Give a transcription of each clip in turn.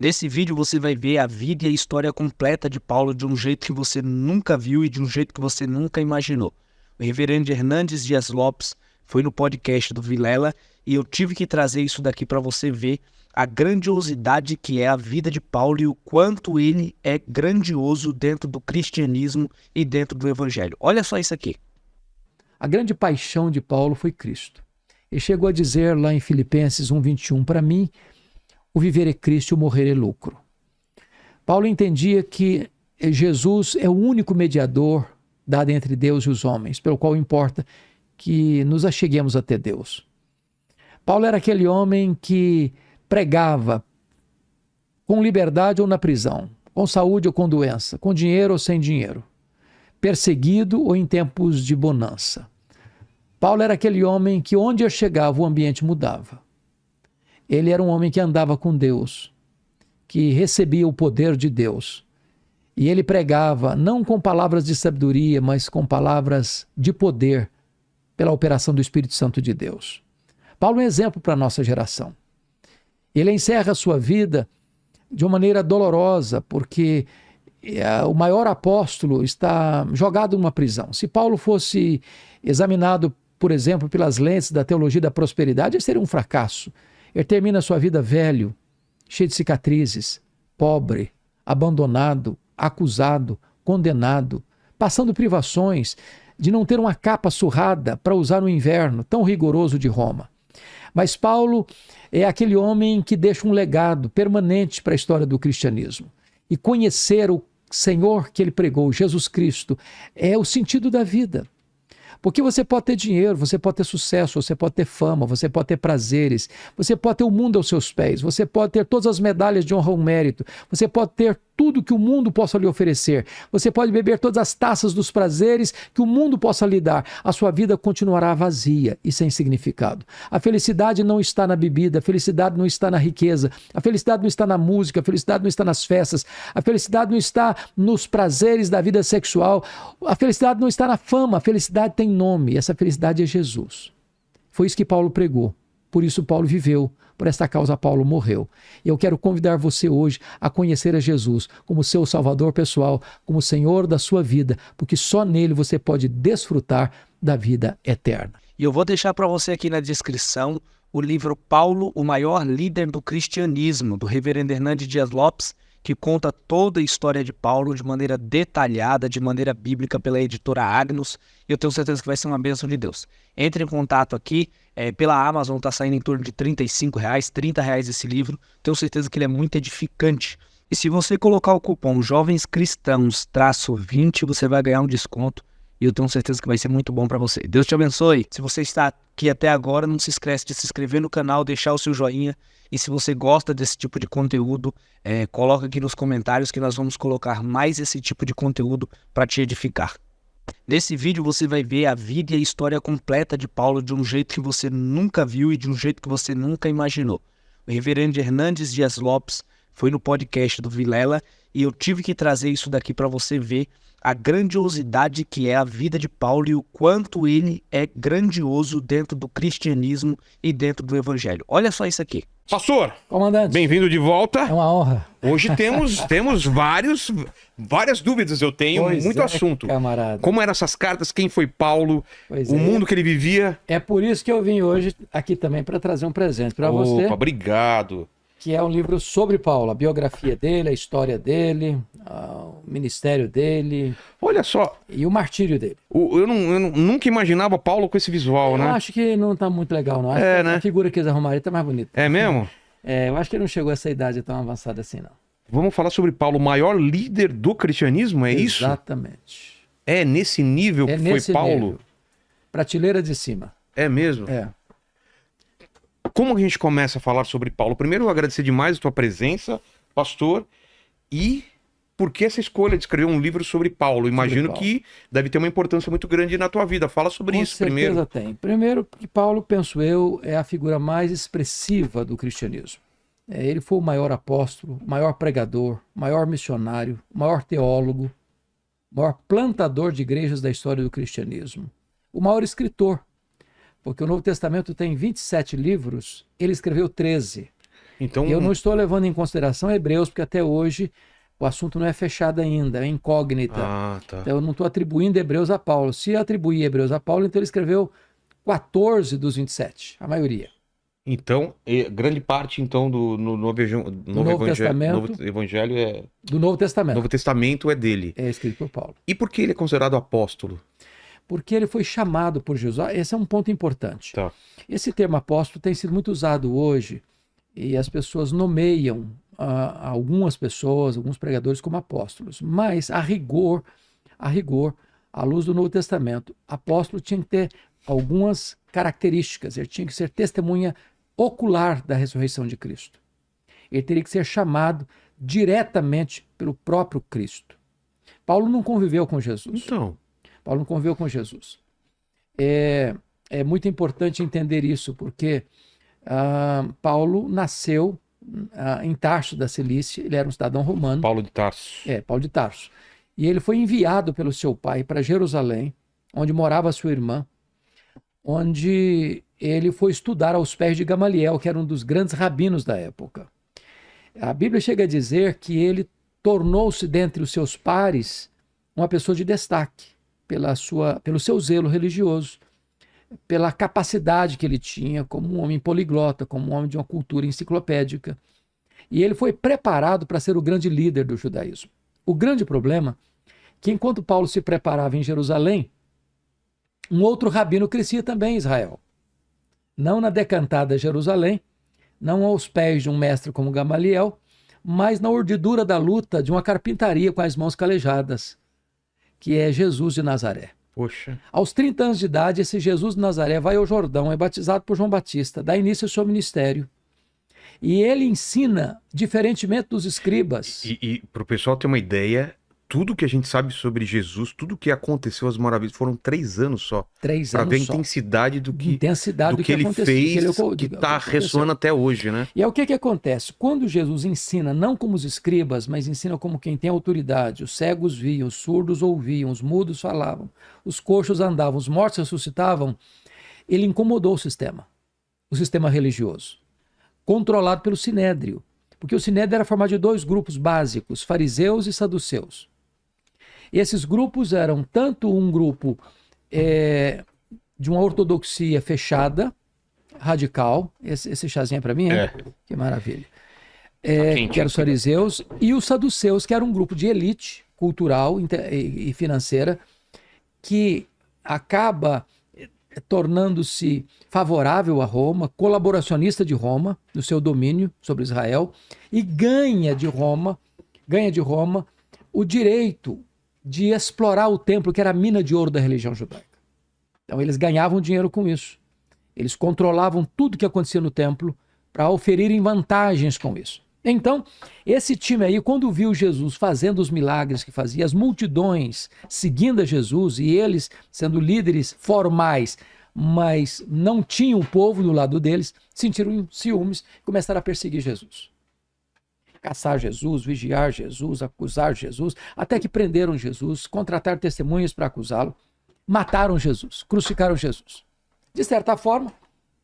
Nesse vídeo você vai ver a vida e a história completa de Paulo de um jeito que você nunca viu e de um jeito que você nunca imaginou. O reverendo Hernandes Dias Lopes foi no podcast do Vilela e eu tive que trazer isso daqui para você ver a grandiosidade que é a vida de Paulo e o quanto ele é grandioso dentro do cristianismo e dentro do evangelho. Olha só isso aqui. A grande paixão de Paulo foi Cristo. Ele chegou a dizer lá em Filipenses 1:21, para mim, o viver é Cristo e o morrer é lucro. Paulo entendia que Jesus é o único mediador dado entre Deus e os homens, pelo qual importa que nos acheguemos até Deus. Paulo era aquele homem que pregava com liberdade ou na prisão, com saúde ou com doença, com dinheiro ou sem dinheiro, perseguido ou em tempos de bonança. Paulo era aquele homem que onde eu chegava o ambiente mudava. Ele era um homem que andava com Deus, que recebia o poder de Deus. E ele pregava não com palavras de sabedoria, mas com palavras de poder pela operação do Espírito Santo de Deus. Paulo é um exemplo para a nossa geração. Ele encerra a sua vida de uma maneira dolorosa, porque o maior apóstolo está jogado numa prisão. Se Paulo fosse examinado, por exemplo, pelas lentes da teologia da prosperidade, ele seria um fracasso. Ele termina a sua vida velho, cheio de cicatrizes, pobre, abandonado, acusado, condenado, passando privações de não ter uma capa surrada para usar no inverno tão rigoroso de Roma. Mas Paulo é aquele homem que deixa um legado permanente para a história do cristianismo. E conhecer o Senhor que ele pregou, Jesus Cristo, é o sentido da vida. Porque você pode ter dinheiro, você pode ter sucesso, você pode ter fama, você pode ter prazeres, você pode ter o mundo aos seus pés, você pode ter todas as medalhas de honra ou mérito, você pode ter tudo que o mundo possa lhe oferecer, você pode beber todas as taças dos prazeres que o mundo possa lhe dar, a sua vida continuará vazia e sem significado. A felicidade não está na bebida, a felicidade não está na riqueza, a felicidade não está na música, a felicidade não está nas festas, a felicidade não está nos prazeres da vida sexual, a felicidade não está na fama, a felicidade tem nome, e essa felicidade é Jesus. Foi isso que Paulo pregou, por isso Paulo viveu, por esta causa Paulo morreu. E eu quero convidar você hoje a conhecer a Jesus como seu Salvador pessoal, como Senhor da sua vida, porque só nele você pode desfrutar da vida eterna. E eu vou deixar para você aqui na descrição o livro Paulo, o maior líder do cristianismo, do reverendo Hernandes Dias Lopes, que conta toda a história de Paulo de maneira detalhada, de maneira bíblica, pela editora Agnus. E eu tenho certeza que vai ser uma bênção de Deus. Entre em contato aqui, pela Amazon está saindo em torno de R$35, R$30 esse livro. Tenho certeza que ele é muito edificante. E se você colocar o cupom Jovens Cristãos -20, você vai ganhar um desconto. E eu tenho certeza que vai ser muito bom para você. Deus te abençoe. Se você está aqui até agora, não se esquece de se inscrever no canal, deixar o seu joinha. E se você gosta desse tipo de conteúdo, coloca aqui nos comentários que nós vamos colocar mais esse tipo de conteúdo para te edificar. Nesse vídeo você vai ver a vida e a história completa de Paulo de um jeito que você nunca viu e de um jeito que você nunca imaginou. O reverendo Hernandes Dias Lopes foi no podcast do Vilela e eu tive que trazer isso daqui para você ver a grandiosidade que é a vida de Paulo e o quanto ele é grandioso dentro do cristianismo e dentro do evangelho. Olha só isso aqui. Pastor, Comandante, bem-vindo de volta. é uma honra. Hoje temos várias dúvidas, eu tenho Pois muito é, assunto. camarada. Como eram essas cartas, quem foi Paulo, Pois o é. mundo que ele vivia. É por isso que eu vim hoje aqui também para trazer um presente para você, Opa, obrigado. que é um livro sobre Paulo, a biografia dele, a história dele, o ministério dele Olha só, e o martírio dele. eu nunca imaginava Paulo com esse visual, Eu né? acho que não tá muito legal, não. Acho É, que né? A figura que eles arrumaram tá mais bonita. É mesmo? Eu acho que ele não chegou a essa idade tão avançada assim, não. Vamos falar sobre Paulo, o maior líder do cristianismo, é isso? Exatamente. É nesse nível É que foi nesse Paulo? nível. Prateleira de cima. É mesmo? É. Como a gente começa a falar sobre Paulo? Primeiro, eu agradecer demais a tua presença, pastor, e por que essa escolha de escrever um livro sobre Paulo? Imagino Paulo. que deve ter uma importância muito grande na tua vida. Fala sobre Com isso certeza primeiro. tem. Primeiro, que Paulo, penso eu, é a figura mais expressiva do cristianismo. Ele foi o maior apóstolo, o maior pregador, o maior missionário, o maior teólogo, o maior plantador de igrejas da história do cristianismo, o maior escritor, porque o Novo Testamento tem 27 livros, ele escreveu 13. Então, Eu não estou levando em consideração Hebreus, porque até hoje o assunto não é fechado ainda, é incógnita. Ah, tá. Então eu não estou atribuindo Hebreus a Paulo. Se atribuir Hebreus a Paulo, então ele escreveu 14 dos 27, a maioria. Então, grande parte então do Novo Evangelho é Do Novo Testamento. Novo Testamento é dele. É escrito por Paulo. E por que ele é considerado apóstolo? Porque ele foi chamado por Jesus. Esse é um ponto importante. Tá. Esse termo apóstolo tem sido muito usado hoje e as pessoas nomeiam algumas pessoas, alguns pregadores como apóstolos. Mas, a rigor, à luz do Novo Testamento, apóstolo tinha que ter algumas características. Ele tinha que ser testemunha ocular da ressurreição de Cristo. Ele teria que ser chamado diretamente pelo próprio Cristo. Paulo não conviveu com Jesus. Então, Paulo não conviveu com Jesus. É muito importante entender isso, porque Paulo nasceu em Tarso da Cilícia, ele era um cidadão romano. Paulo de Tarso. Paulo de Tarso. E ele foi enviado pelo seu pai para Jerusalém, onde morava sua irmã, onde ele foi estudar aos pés de Gamaliel, que era um dos grandes rabinos da época. A Bíblia chega a dizer que ele tornou-se dentre os seus pares uma pessoa de destaque, pelo seu zelo religioso, pela capacidade que ele tinha como um homem poliglota, como um homem de uma cultura enciclopédica. E ele foi preparado para ser o grande líder do judaísmo. O grande problema é que enquanto Paulo se preparava em Jerusalém, um outro rabino crescia também em Israel. Não na decantada Jerusalém, não aos pés de um mestre como Gamaliel, mas na urdidura da luta de uma carpintaria com as mãos calejadas, que é Jesus de Nazaré. Poxa. Aos 30 anos de idade, esse Jesus de Nazaré vai ao Jordão, é batizado por João Batista, dá início ao seu ministério. E ele ensina, diferentemente dos escribas. E para o pessoal ter uma ideia, tudo que a gente sabe sobre Jesus, tudo que aconteceu, as maravilhas, foram 3 anos só. 3 Para anos ver a só. intensidade do que ele aconteceu, fez, que está ressoando até hoje, né? E é o que acontece? Quando Jesus ensina, não como os escribas, mas ensina como quem tem autoridade, os cegos viam, os surdos ouviam, os mudos falavam, os coxos andavam, os mortos ressuscitavam, ele incomodou o sistema religioso, controlado pelo Sinédrio, porque o Sinédrio era formado de 2 grupos básicos, fariseus e saduceus. Esses grupos eram tanto um grupo de uma ortodoxia fechada, radical, esse chazinho é para mim, hein? Que maravilha. Que eram os fariseus, e os saduceus, que era um grupo de elite cultural e financeira, que acaba tornando-se favorável a Roma, colaboracionista de Roma, no seu domínio sobre Israel, e ganha de Roma o direito de explorar o templo, que era a mina de ouro da religião judaica. Então eles ganhavam dinheiro com isso. Eles controlavam tudo que acontecia no templo para oferirem vantagens com isso. Então, esse time aí, quando viu Jesus fazendo os milagres que fazia, as multidões seguindo a Jesus e eles sendo líderes formais, mas não tinham o povo do lado deles, sentiram ciúmes e começaram a perseguir Jesus. Caçar Jesus, vigiar Jesus, acusar Jesus, até que prenderam Jesus, contrataram testemunhas para acusá-lo, mataram Jesus, crucificaram Jesus. De certa forma,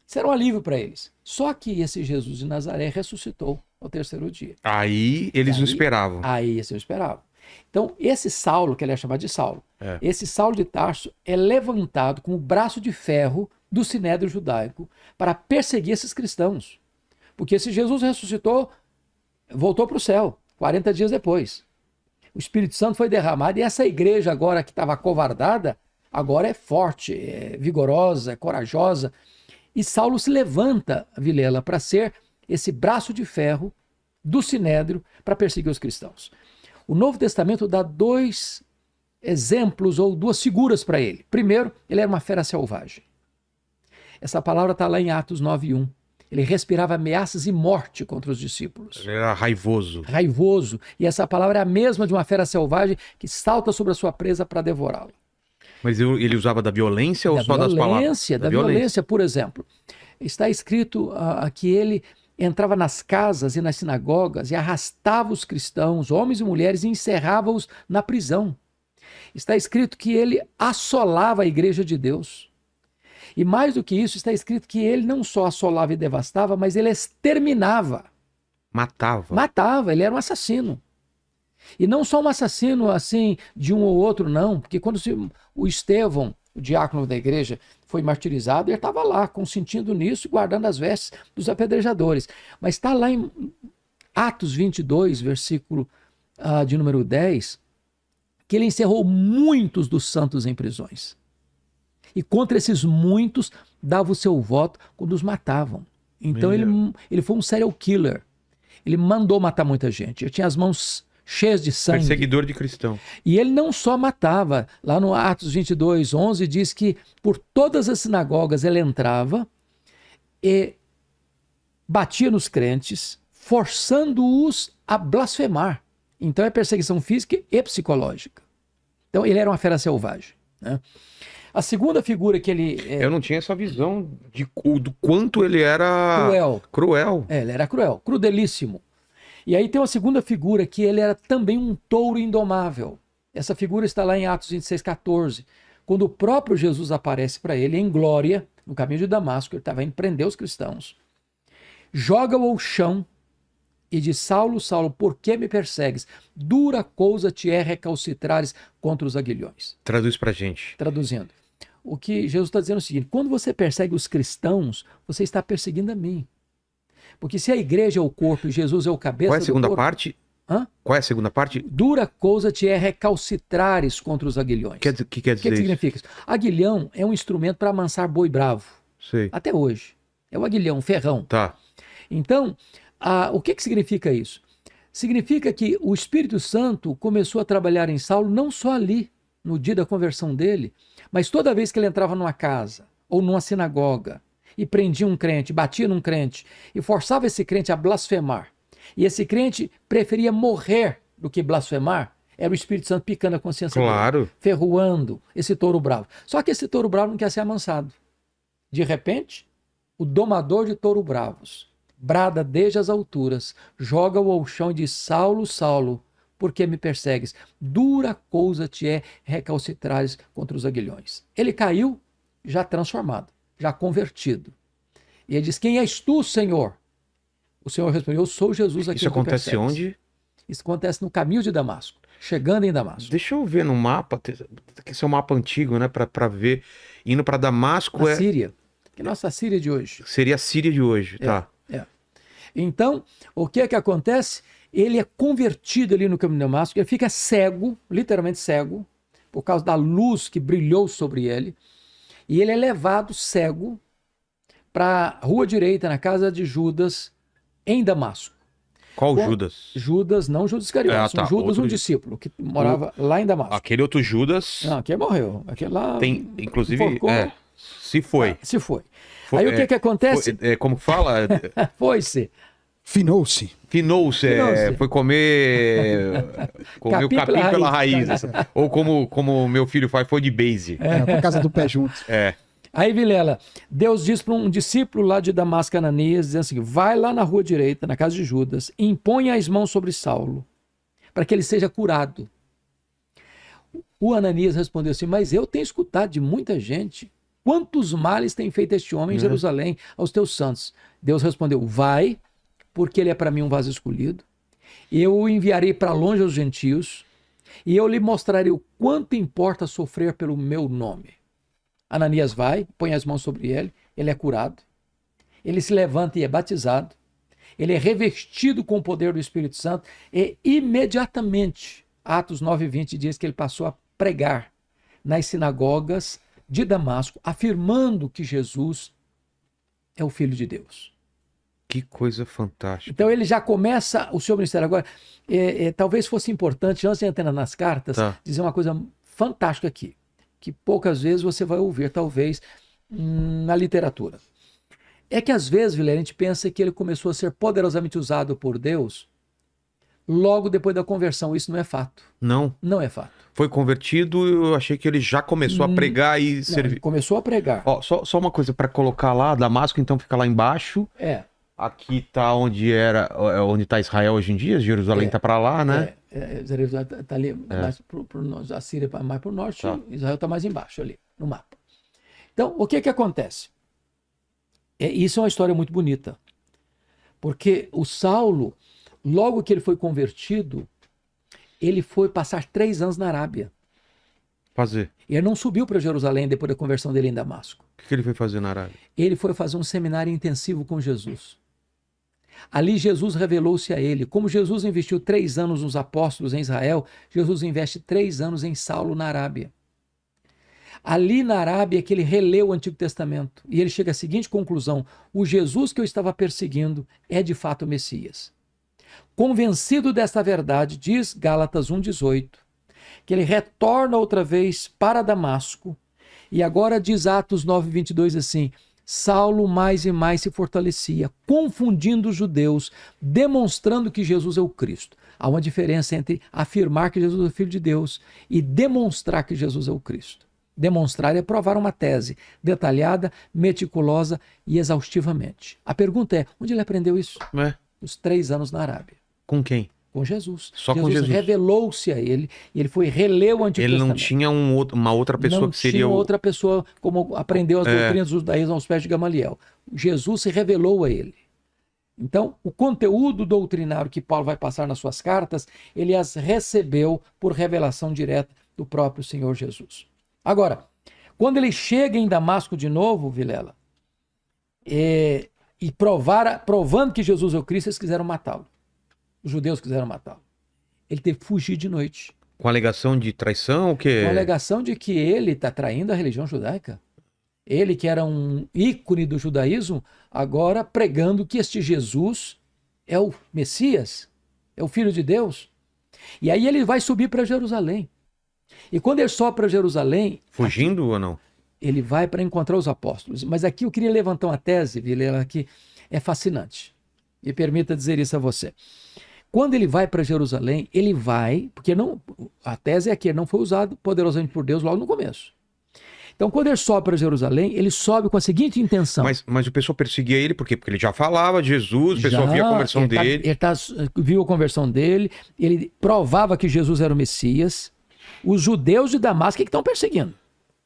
isso era um alívio para eles. Só que esse Jesus de Nazaré ressuscitou ao 3º dia. Aí eles não esperavam. Aí eles não esperavam. Então, esse Saulo, que ele é chamado de Saulo, esse Saulo de Tarso é levantado com o braço de ferro do Sinédrio judaico para perseguir esses cristãos. Porque esse Jesus ressuscitou, voltou para o céu, 40 dias depois. O Espírito Santo foi derramado e essa igreja agora que estava acovardada, agora é forte, é vigorosa, é corajosa. E Saulo se levanta, Vilela, para ser esse braço de ferro do Sinédrio para perseguir os cristãos. O Novo Testamento dá 2 exemplos ou 2 figuras para ele. Primeiro, ele era uma fera selvagem. Essa palavra está lá em Atos 9:1. Ele respirava ameaças e morte contra os discípulos. Ele era raivoso. Raivoso. E essa palavra é a mesma de uma fera selvagem que salta sobre a sua presa para devorá-la. Mas ele usava da violência ou só das palavras? Da violência, por exemplo. Está escrito que ele entrava nas casas e nas sinagogas e arrastava os cristãos, homens e mulheres, e encerrava-os na prisão. Está escrito que ele assolava a igreja de Deus. E mais do que isso, está escrito que ele não só assolava e devastava, mas ele exterminava Matava, ele era um assassino. E não só um assassino assim de um ou outro, não. Porque quando o Estevão, o diácono da igreja, foi martirizado, ele estava lá, consentindo nisso e guardando as vestes dos apedrejadores. Mas está lá em Atos 22, versículo de número 10, que ele encerrou muitos dos santos em prisões. E contra esses muitos, dava o seu voto quando os matavam. Então ele foi um serial killer. Ele mandou matar muita gente. Ele tinha as mãos cheias de sangue. Perseguidor de cristão. E ele não só matava. Lá no Atos 22, 11, diz que por todas as sinagogas ele entrava e batia nos crentes, forçando-os a blasfemar. Então é perseguição física e psicológica. Então ele era uma fera selvagem, né? A segunda figura que ele... Eu não tinha essa visão do quanto ele era... Cruel. Ele era cruel, crudelíssimo. E aí tem uma segunda figura que ele era também um touro indomável. Essa figura está lá em Atos 26, 14. Quando o próprio Jesus aparece para ele em glória, no caminho de Damasco, ele estava indo prender os cristãos, joga-o ao chão e diz: Saulo, Saulo, por que me persegues? Dura coisa te é recalcitrares contra os aguilhões. Traduz pra gente. Traduzindo. O que Jesus está dizendo é o seguinte: quando você persegue os cristãos, você está perseguindo a mim. Porque se a igreja é o corpo e Jesus é o cabeça do corpo... Qual é a segunda parte? Qual é a segunda parte? Dura coisa te é recalcitrares contra os aguilhões. O que quer dizer O que significa isso? Aguilhão é um instrumento para amansar boi bravo. Sei. Até hoje. É o aguilhão, um ferrão. Tá. Então, o que significa isso? Significa que o Espírito Santo começou a trabalhar em Saulo não só ali, no dia da conversão dele, mas toda vez que ele entrava numa casa ou numa sinagoga e prendia um crente, batia num crente e forçava esse crente a blasfemar, e esse crente preferia morrer do que blasfemar, era o Espírito Santo picando a consciência dele, ferroando esse touro bravo. Só que esse touro bravo não quer ser amansado. De repente, o domador de touro bravos brada desde as alturas, joga-o ao chão e diz: Saulo, Saulo, por que me persegues? Dura coisa te é recalcitrares contra os aguilhões. Ele caiu já transformado, já convertido. E ele diz: quem és tu, Senhor? O Senhor respondeu: eu sou Jesus aqui. Isso acontece onde? Isso acontece no caminho de Damasco, chegando em Damasco. Deixa eu ver no mapa, esse é um mapa antigo, né, para ver, indo para Damasco. A Síria, que é a nossa Síria de hoje. Seria a Síria de hoje, tá. Então, o que é que acontece? Ele é convertido ali no caminho de Damasco, ele fica cego, literalmente cego, por causa da luz que brilhou sobre ele, e ele é levado cego para a rua direita, na casa de Judas, em Damasco. Qual Judas? Judas, não Judas Iscariotes, tá. Judas, Outro... um discípulo, que morava lá em Damasco. Aquele outro Judas... Não, aquele morreu. Aquele lá... Tem, inclusive, se foi. Se foi. Aí o que acontece? Como fala? Foi-se. Finou-se. Foi comer o capim pela raiz. Ou como meu filho faz, foi de base. Por causa do pé junto. Aí, Vilela, Deus diz para um discípulo lá de Damasco, Ananias, dizendo assim: vai lá na rua direita, na casa de Judas, e impõe as mãos sobre Saulo, para que ele seja curado. O Ananias respondeu assim: mas eu tenho escutado de muita gente quantos males tem feito este homem em Jerusalém aos teus santos. Deus respondeu: vai, porque ele é para mim um vaso escolhido, eu o enviarei para longe aos gentios, e eu lhe mostrarei o quanto importa sofrer pelo meu nome. Ananias vai, põe as mãos sobre ele, ele é curado, ele se levanta e é batizado, ele é revestido com o poder do Espírito Santo, e imediatamente, Atos 9:20 diz que ele passou a pregar nas sinagogas de Damasco, afirmando que Jesus é o Filho de Deus. Que coisa fantástica. Então ele já começa o seu ministério. Agora, talvez fosse importante, antes de entrar nas cartas, dizer uma coisa fantástica aqui, que poucas vezes você vai ouvir, talvez, na literatura. É que às vezes, Vilela, a gente pensa que ele começou a ser poderosamente usado por Deus logo depois da conversão. Isso não é fato. Não? Não é fato. Foi convertido, eu achei que ele já começou a pregar e servir. Começou a pregar. Só uma coisa para colocar lá, Damasco então fica lá embaixo. Aqui tá onde tá Israel hoje em dia, Jerusalém tá para lá, né? Jerusalém tá ali mais pro norte, a Síria mais pro norte, Israel tá mais embaixo ali, no mapa. Então, o que acontece? Isso é uma história muito bonita, Porque o Saulo, logo que ele foi convertido, ele foi passar 3 anos na Arábia. Fazer. E ele não subiu para Jerusalém depois da conversão dele em Damasco. O que ele foi fazer na Arábia? Ele foi fazer um seminário intensivo com Jesus. Ali Jesus revelou-se a ele. Como Jesus investiu 3 anos nos apóstolos em Israel, Jesus investe 3 anos em Saulo na Arábia. Ali na Arábia é que ele releu o Antigo Testamento e ele chega à seguinte conclusão: o Jesus que eu estava perseguindo é de fato o Messias. Convencido desta verdade, diz Gálatas 1,18, que ele retorna outra vez para Damasco e agora diz Atos 9,22 assim: Saulo mais e mais se fortalecia, confundindo os judeus, demonstrando que Jesus é o Cristo. Há uma diferença entre afirmar que Jesus é o Filho de Deus e demonstrar que Jesus é o Cristo. Demonstrar é provar uma tese detalhada, meticulosa e exaustivamente. A pergunta é, onde ele aprendeu isso? Os 3 anos na Arábia. Com quem? Com Jesus. Só com Jesus. Revelou-se a ele e ele foi reler o Antigo Testamento. Ele não tinha uma outra pessoa que seria Não tinha outra pessoa como aprendeu as doutrinas do judaísmo aos pés de Gamaliel. Jesus se revelou a ele. Então, o conteúdo doutrinário que Paulo vai passar nas suas cartas, ele as recebeu por revelação direta do próprio Senhor Jesus. Agora, quando ele chega em Damasco de novo, Vilela, e provando que Jesus é o Cristo, eles quiseram matá-lo. Os judeus quiseram matá-lo. Ele teve que fugir de noite. Com alegação de traição ou quê? Com a alegação de que ele está traindo a religião judaica. Ele, que era um ícone do judaísmo, agora pregando que este Jesus é o Messias, é o Filho de Deus. E aí ele vai subir para Jerusalém. E quando ele sobe para Jerusalém... Fugindo aqui, ou não? Ele vai para encontrar os apóstolos. Mas aqui eu queria levantar uma tese, Vilela, que é fascinante. Me permita dizer isso a você. Quando ele vai para Jerusalém, ele vai... Porque não, a tese é que ele não foi usado poderosamente por Deus logo no começo. Então, quando ele sobe para Jerusalém, ele sobe com a seguinte intenção. Mas o pessoal perseguia ele por quê? Porque ele já falava de Jesus, o pessoal via a conversão dele. Ele viu a conversão dele, ele provava que Jesus era o Messias. Os judeus de Damasco que estão perseguindo.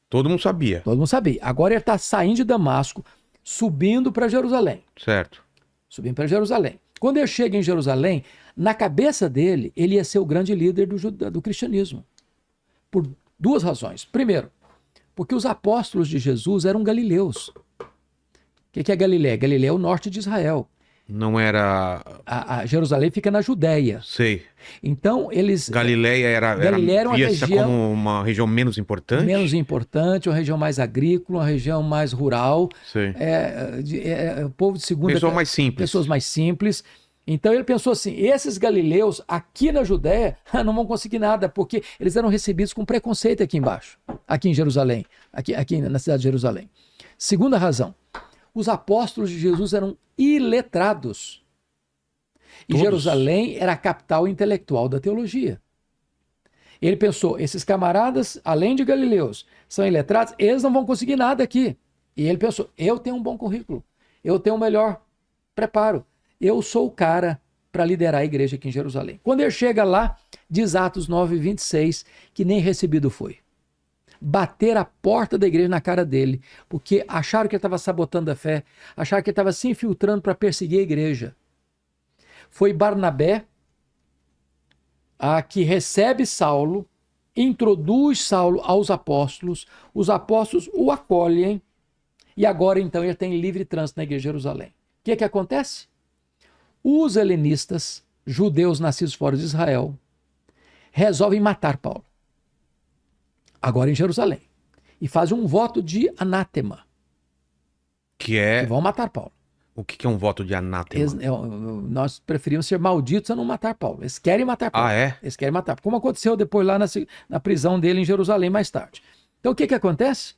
Todo mundo sabia. Todo mundo sabia. Agora ele está saindo de Damasco, subindo para Jerusalém. Certo. Subindo para Jerusalém. Quando ele chega em Jerusalém, na cabeça dele, ele ia ser o grande líder do cristianismo. Por 2 razões. Primeiro, porque os apóstolos de Jesus eram galileus. O que é Galiléia? Galiléia é o norte de Israel. Não era... A Jerusalém fica na Judéia. Sei. Então, eles... Galiléia era uma região... como uma região menos importante? Menos importante, uma região mais agrícola, uma região mais rural. Sei. Povo de segunda... Pessoas mais simples. Pessoas mais simples. Então, ele pensou assim, esses galileus aqui na Judéia não vão conseguir nada, porque eles eram recebidos com preconceito aqui embaixo, aqui em Jerusalém, aqui na cidade de Jerusalém. Segunda razão. Os apóstolos de Jesus eram iletrados. E Jerusalém era a capital intelectual da teologia. Ele pensou, esses camaradas, além de galileus, são iletrados, eles não vão conseguir nada aqui. E ele pensou, eu tenho um bom currículo, eu tenho um melhor preparo, eu sou o cara para liderar a igreja aqui em Jerusalém. Quando ele chega lá, diz Atos 9:26, que nem recebido foi. Bater a porta da igreja na cara dele, porque acharam que ele estava sabotando a fé, acharam que ele estava se infiltrando para perseguir a igreja. Foi Barnabé que recebe Saulo, introduz Saulo aos apóstolos, os apóstolos o acolhem, e agora então ele tem livre trânsito na igreja de Jerusalém. O que acontece? Os helenistas, judeus nascidos fora de Israel, resolvem matar Paulo. Agora em Jerusalém. E fazem um voto de anátema. Que vão matar Paulo. O que é um voto de anátema? Nós preferimos ser malditos a não matar Paulo. Eles querem matar Paulo. Ah, é? Eles querem matar. Como aconteceu depois lá na prisão dele em Jerusalém mais tarde. Então o que acontece?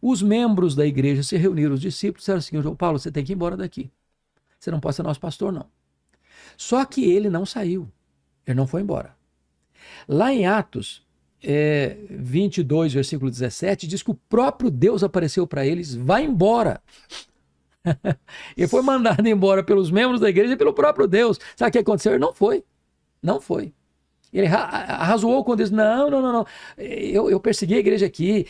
Os membros da igreja se reuniram, os discípulos disseram assim, João Paulo, você tem que ir embora daqui. Você não pode ser nosso pastor, não. Só que ele não saiu. Ele não foi embora. Lá em Atos 22, versículo 17, diz que o próprio Deus apareceu para eles, vai embora. Ele foi mandado embora pelos membros da igreja e pelo próprio Deus. Sabe o que aconteceu? Ele não foi. Não foi. Ele arrazoou quando disse, não. Eu persegui a igreja aqui.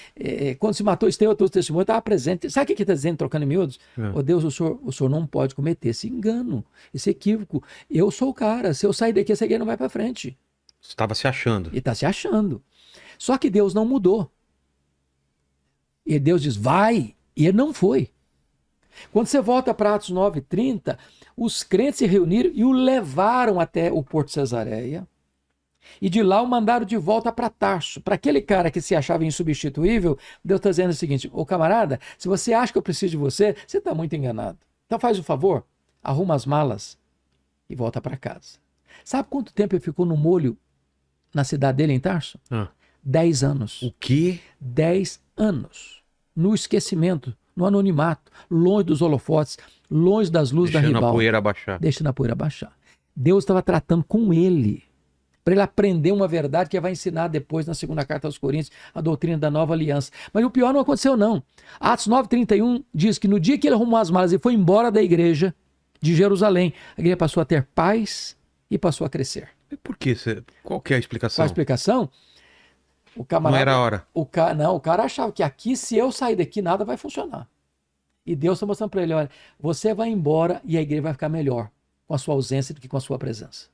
Quando se matou Estevão, outro testemunho, eu estava presente. Sabe o que está dizendo, trocando em miúdos? Oh, Deus, o senhor não pode cometer esse engano, esse equívoco. Eu sou o cara. Se eu sair daqui, essa igreja não vai para frente. Você estava se achando. Ele está se achando. Só que Deus não mudou. E Deus diz, vai. E ele não foi. Quando você volta para Atos 9:30, os crentes se reuniram e o levaram até o Porto de Cesareia. E de lá o mandaram de volta para Tarso. Para aquele cara que se achava insubstituível, Deus está dizendo o seguinte, ô camarada, se você acha que eu preciso de você, você está muito enganado. Então faz o favor, arruma as malas e volta para casa. Sabe quanto tempo ele ficou no molho na cidade dele, em Tarso? 10 anos. O quê? 10 anos. No esquecimento, no anonimato, longe dos holofotes, longe das luzes da ribalta. Deixando a poeira abaixar. Deixando a poeira abaixar. Deus estava tratando com ele, para ele aprender uma verdade que vai ensinar depois na segunda carta aos Coríntios, a doutrina da nova aliança. Mas o pior não aconteceu não. Atos 9:31 diz que no dia que ele arrumou as malas e foi embora da igreja de Jerusalém, a igreja passou a ter paz e passou a crescer. E por quê? Qual que é a explicação? Qual a explicação? O camarada, não era a hora. O cara achava que aqui, se eu sair daqui, nada vai funcionar. E Deus está mostrando para ele, olha, você vai embora e a igreja vai ficar melhor com a sua ausência do que com a sua presença.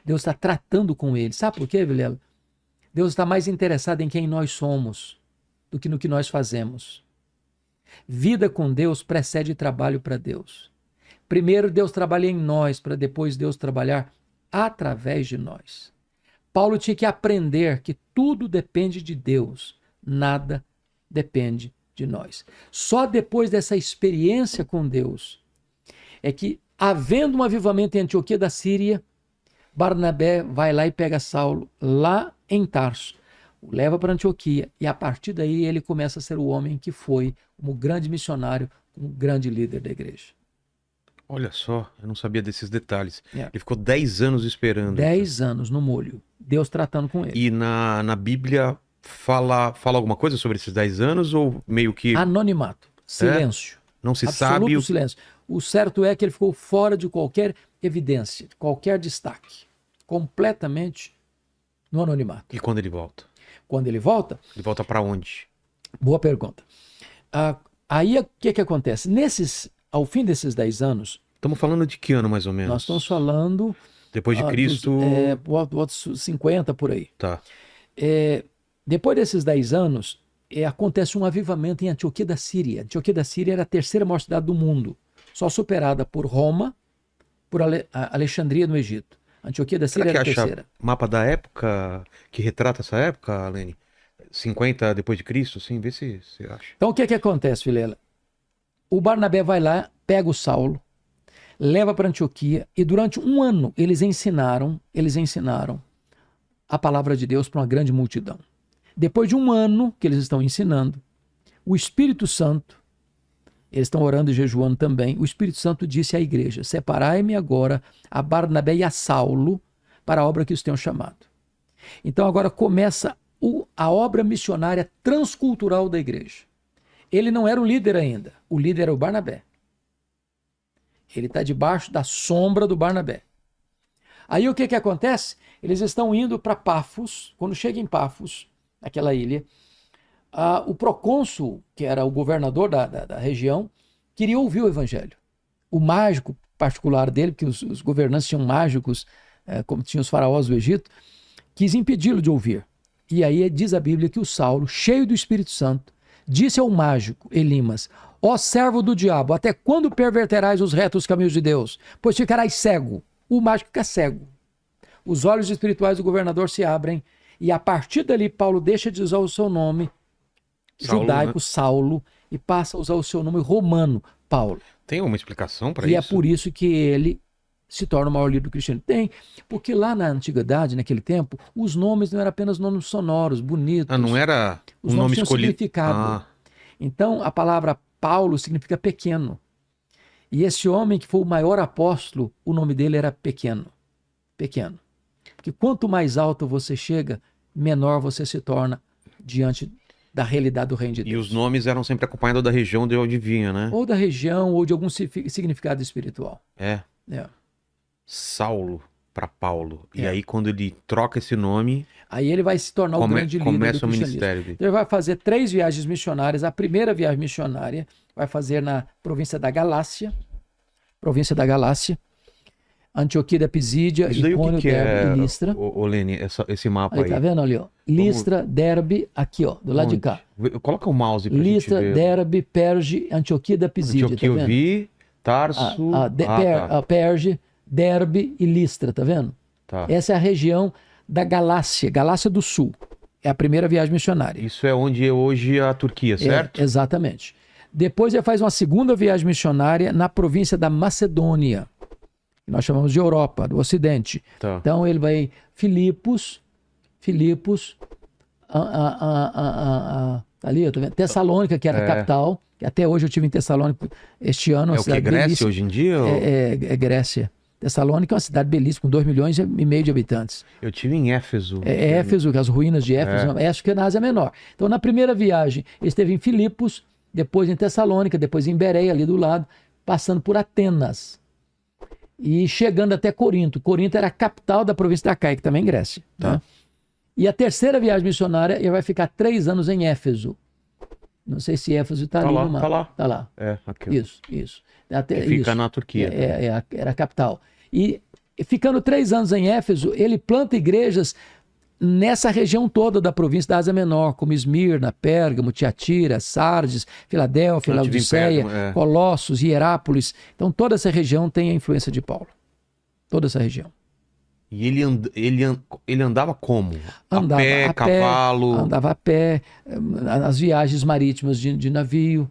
Deus está tratando com ele. Sabe por quê, Vilela? Deus está mais interessado em quem nós somos do que no que nós fazemos. Vida com Deus precede trabalho para Deus. Primeiro Deus trabalha em nós, para depois Deus trabalhar através de nós. Paulo tinha que aprender que tudo depende de Deus, nada depende de nós. Só depois dessa experiência com Deus é que, havendo um avivamento em Antioquia da Síria, Barnabé vai lá e pega Saulo lá em Tarso, o leva para Antioquia e a partir daí ele começa a ser o homem que foi como grande missionário, como grande líder da igreja. Olha só, eu não sabia desses detalhes. Ele ficou 10 anos esperando. 10 anos no molho, Deus tratando com ele. E na Bíblia fala alguma coisa sobre esses 10 anos ou meio que... Anonimato, silêncio. Não se absoluto sabe... silêncio. O certo é que ele ficou fora de qualquer evidência, de qualquer destaque. Completamente no anonimato. E quando ele volta? Quando ele volta... Ele volta para onde? Boa pergunta. Aí o que acontece? Ao fim desses 10 anos... Estamos falando de que ano mais ou menos? Nós estamos falando... Depois de Cristo... Outros 50 por aí. Tá. Depois desses 10 anos, acontece um avivamento em Antioquia da Síria. Antioquia da Síria era a terceira maior cidade do mundo, só superada por Roma, por Alexandria no Egito. Antioquia da Síria era a terceira. Mapa da época que retrata essa época, Alene? 50 depois de Cristo, sim, vê se você acha. Então o que acontece, Vilela? O Barnabé vai lá, pega o Saulo, leva para Antioquia e durante um ano eles ensinaram a palavra de Deus para uma grande multidão. Depois de um ano que eles estão ensinando, o Espírito Santo, eles estão orando e jejuando também, o Espírito Santo disse à igreja, separai-me agora a Barnabé e a Saulo para a obra que os tenham chamado. Então agora começa a obra missionária transcultural da igreja. Ele não era o líder ainda, o líder era o Barnabé. Ele está debaixo da sombra do Barnabé. Aí o que acontece? Eles estão indo para Pafos, quando chega em Pafos, aquela ilha, o procônsul, que era o governador da região, queria ouvir o evangelho. O mágico particular dele, porque os governantes tinham mágicos, como tinham os faraós do Egito, quis impedi-lo de ouvir. E aí diz a Bíblia que o Saulo, cheio do Espírito Santo, disse ao mágico Elimas, ó servo do diabo, até quando perverterás os retos caminhos de Deus? Pois ficarás cego. O mágico fica cego. Os olhos espirituais do governador se abrem e a partir dali Paulo deixa de usar o seu nome judaico, Saulo, e passa a usar o seu nome romano, Paulo. Tem uma explicação para isso? E é por isso que ele se torna o maior líder do cristianismo. Tem, porque lá na antiguidade, naquele tempo, os nomes não eram apenas nomes sonoros, bonitos. Não era os um nomes nome tinham escolhido. Significado. Então, a palavra Paulo significa pequeno. E esse homem que foi o maior apóstolo, o nome dele era pequeno. Pequeno. Porque quanto mais alto você chega, menor você se torna diante da realidade do reino de Deus. E os nomes eram sempre acompanhados da região de onde vinha, né? Ou da região, ou de algum significado espiritual. É. Saulo. para Paulo. E É. aí, quando ele troca esse nome, Aí ele vai se tornar o grande líder do começa o cristianismo. ministério dele. Então ele vai fazer 3 viagens missionárias. A primeira viagem missionária vai fazer na província da Galácia, Antioquia da Pisídia, Isso daí o Icônio, que Derbe é, e Listra. ô Lene, esse mapa Aí, aí? tá vendo ali, ó? Listra, Derbe, aqui, ó, do lado de cá. Coloca o mouse pra Listra, gente ver. Derbe, Perge, Antioquia da Pisídia, Antioquia tá eu vendo? vi, Tarso... tá. Perge, Derbe e Listra, tá vendo? Tá. Essa é a região da Galácia do Sul. É a primeira viagem missionária. Isso é onde é hoje a Turquia, certo? Exatamente. Depois ele faz uma segunda viagem missionária na província da Macedônia, que nós chamamos de Europa, do Ocidente. Tá. Então ele vai em Filipos, ali, tá vendo? Tessalônica, que era a capital, que até hoje eu estive em Tessalônica este ano. É o que, Grécia hoje em dia? Ou... É Grécia. Tessalônica é uma cidade belíssima, com 2,5 milhões de habitantes. Eu tive em Éfeso. Éfeso, as ruínas de Éfeso, acho que é na Ásia Menor. Então, na primeira viagem, ele esteve em Filipos, depois em Tessalônica, depois em Bereia, ali do lado, passando por Atenas e chegando até Corinto. Corinto era a capital da província da Caia, que também é Grécia. Tá. Né? E a terceira viagem missionária, ele vai ficar 3 anos em Éfeso. Não sei se Éfeso está ali lá, no mapa. tá lá. Tá lá. É, aqui. Isso. Até, Que fica isso. na Turquia. Era a capital. E ficando 3 anos em Éfeso, ele planta igrejas nessa região toda da província da Ásia Menor, como Esmirna, Pérgamo, Tiatira, Sardes, Filadélfia, Laodiceia, Colossos, Hierápolis. Então toda essa região tem a influência de Paulo. Toda essa região. E ele andava como? Andava a pé, cavalo? Andava a pé, nas viagens marítimas de navio.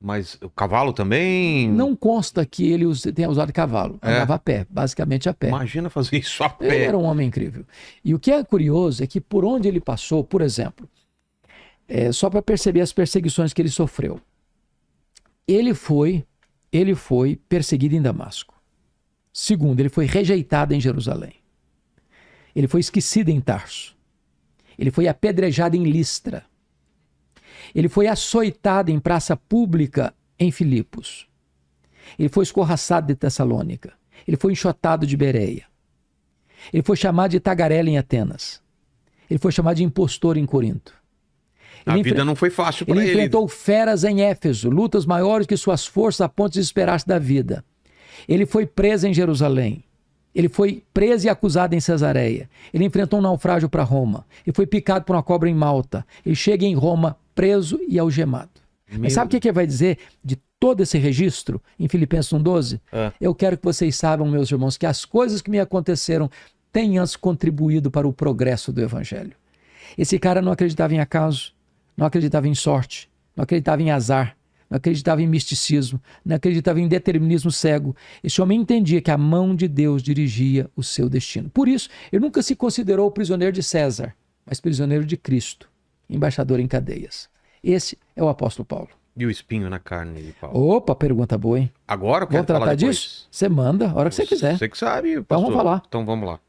Mas o cavalo também? Não consta que ele tenha usado cavalo. Andava a pé, basicamente a pé. Imagina fazer isso a pé. Ele era um homem incrível. E o que é curioso é que por onde ele passou, por exemplo, só para perceber as perseguições que ele sofreu, ele foi perseguido em Damasco. Segundo, ele foi rejeitado em Jerusalém. Ele foi esquecido em Tarso. Ele foi apedrejado em Listra. Ele foi açoitado em praça pública em Filipos. Ele foi escorraçado de Tessalônica. Ele foi enxotado de Bereia. Ele foi chamado de tagarela em Atenas. Ele foi chamado de impostor em Corinto. A vida não foi fácil para ele. Ele enfrentou feras em Éfeso, lutas maiores que suas forças a ponto de desesperar-se da vida. Ele foi preso em Jerusalém. Ele foi preso e acusado em Cesareia. Ele enfrentou um naufrágio para Roma. Ele foi picado por uma cobra em Malta. Ele chega em Roma preso e algemado. Mas sabe o que ele vai dizer de todo esse registro em Filipenses 1,12? Eu quero que vocês saibam, meus irmãos, que as coisas que me aconteceram tenham contribuído para o progresso do Evangelho. Esse cara não acreditava em acaso, não acreditava em sorte, não acreditava em azar, não acreditava em misticismo, não acreditava em determinismo cego. Esse homem entendia que a mão de Deus dirigia o seu destino. Por isso, ele nunca se considerou prisioneiro de César, mas prisioneiro de Cristo, embaixador em cadeias. Esse é o apóstolo Paulo. E o espinho na carne de Paulo? Opa, pergunta boa, hein? Agora eu quero Vamos tratar falar depois. disso? Você manda, a hora que você quiser. Você que sabe, pastor. Então vamos falar. Então vamos lá.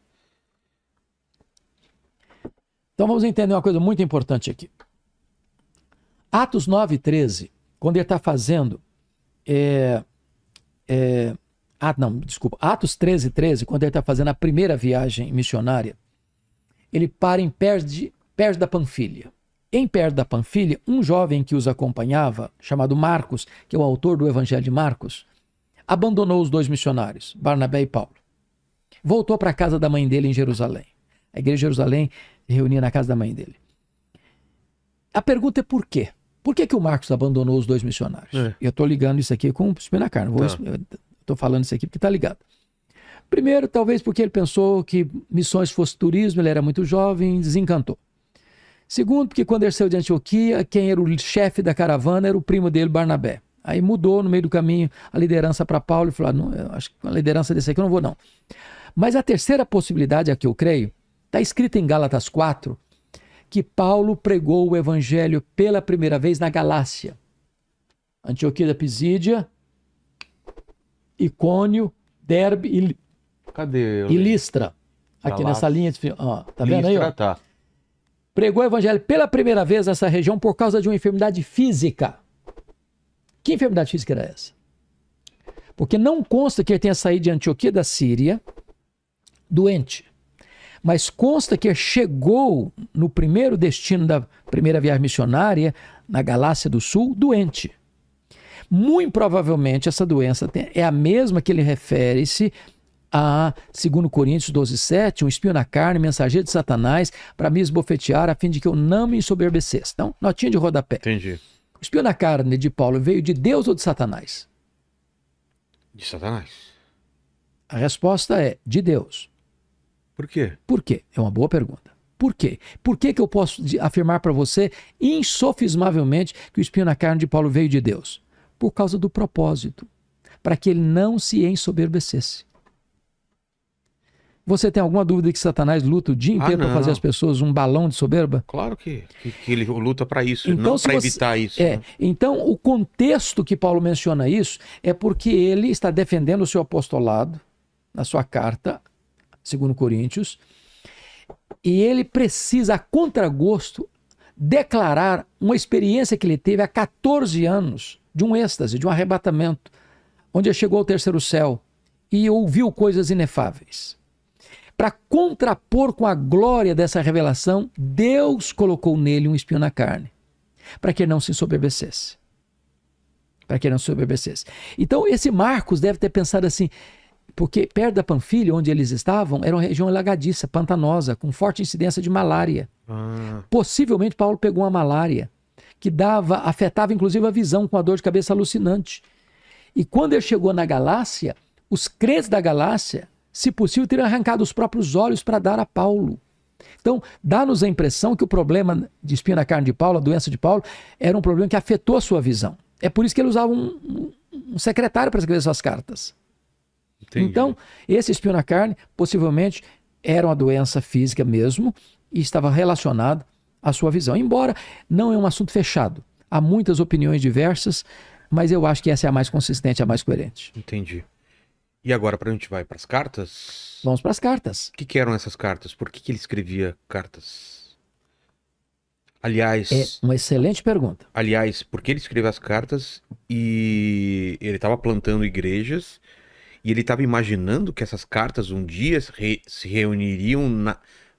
Então vamos entender uma coisa muito importante aqui. Atos 9:13, quando ele está fazendo... Atos 13:13, quando ele está fazendo a primeira viagem missionária, ele para em Perge da Panfilha. Em Perge da Panfilha, um jovem que os acompanhava, chamado Marcos, que é o autor do Evangelho de Marcos, abandonou os 2 missionários, Barnabé e Paulo. Voltou para a casa da mãe dele em Jerusalém. A igreja de Jerusalém se reunia na casa da mãe dele. A pergunta é por quê? Por que o Marcos abandonou os 2 missionários? Eu estou ligando isso aqui com o espinho na carne. Estou falando isso aqui porque está ligado. Primeiro, talvez porque ele pensou que missões fosse turismo, ele era muito jovem, desencantou. Segundo, porque quando ele saiu de Antioquia, quem era o chefe da caravana era o primo dele, Barnabé. Aí mudou no meio do caminho a liderança para Paulo e falou, não, eu acho que com a liderança desse aqui eu não vou não. Mas a terceira possibilidade, a que eu creio, está escrita em Gálatas 4, que Paulo pregou o evangelho pela primeira vez na Galácia. Antioquia da Pisídia, Icônio, Derbe e Listra. Aqui nessa linha de... tá vendo aí? Tá. Pregou o evangelho pela primeira vez nessa região por causa de uma enfermidade física. Que enfermidade física era essa? Porque não consta que ele tenha saído de Antioquia da Síria doente. Mas consta que chegou no primeiro destino da primeira viagem missionária, na Galácia do Sul, doente. Muito provavelmente essa doença é a mesma que ele refere-se a 2 Coríntios 12:7, um espinho na carne, mensageiro de Satanás, para me esbofetear, a fim de que eu não me ensoberbecesse. Então, notinha de rodapé. Entendi. O espinho na carne de Paulo veio de Deus ou de Satanás? De Satanás. A resposta é de Deus. Por quê? Por quê? É uma boa pergunta. Por quê? Por que eu posso afirmar para você, insofismavelmente, que o espinho na carne de Paulo veio de Deus? Por causa do propósito, para que ele não se ensoberbecesse. Você tem alguma dúvida que Satanás luta o dia inteiro para fazer as pessoas um balão de soberba? Claro que ele luta para isso, Então, não para evitar isso. Né? Então, o contexto que Paulo menciona isso é porque ele está defendendo o seu apostolado na sua carta, 2 Coríntios, e ele precisa, a contragosto, declarar uma experiência que ele teve há 14 anos, de um êxtase, de um arrebatamento, onde ele chegou ao terceiro céu e ouviu coisas inefáveis. Para contrapor com a glória dessa revelação, Deus colocou nele um espinho na carne, para que ele não se ensoberbecesse. Para que ele não se ensoberbecesse. Então, esse Marcos deve ter pensado assim, porque perto da Panfilha, onde eles estavam, era uma região alagadiça, pantanosa, com forte incidência de malária. Possivelmente Paulo pegou uma malária que afetava inclusive a visão, com a dor de cabeça alucinante. E quando ele chegou na Galácia, os crentes da Galácia, se possível, teriam arrancado os próprios olhos para dar a Paulo. Então, dá-nos a impressão que o problema de espinho na carne de Paulo, a doença de Paulo, era um problema que afetou a sua visão. É por isso que ele usava um secretário para escrever suas cartas. Entendi. Então, esse espinho na carne, possivelmente, era uma doença física mesmo e estava relacionado à sua visão. Embora não é um assunto fechado. Há muitas opiniões diversas, mas eu acho que essa é a mais consistente, a mais coerente. Entendi. E agora, para onde a gente vai? Para as cartas? Vamos para as cartas. O que eram essas cartas? Por que ele escrevia cartas? Aliás... É uma excelente pergunta. Aliás, por que ele escreveu as cartas e ele estava plantando igrejas e ele estava imaginando que essas cartas um dia se reuniriam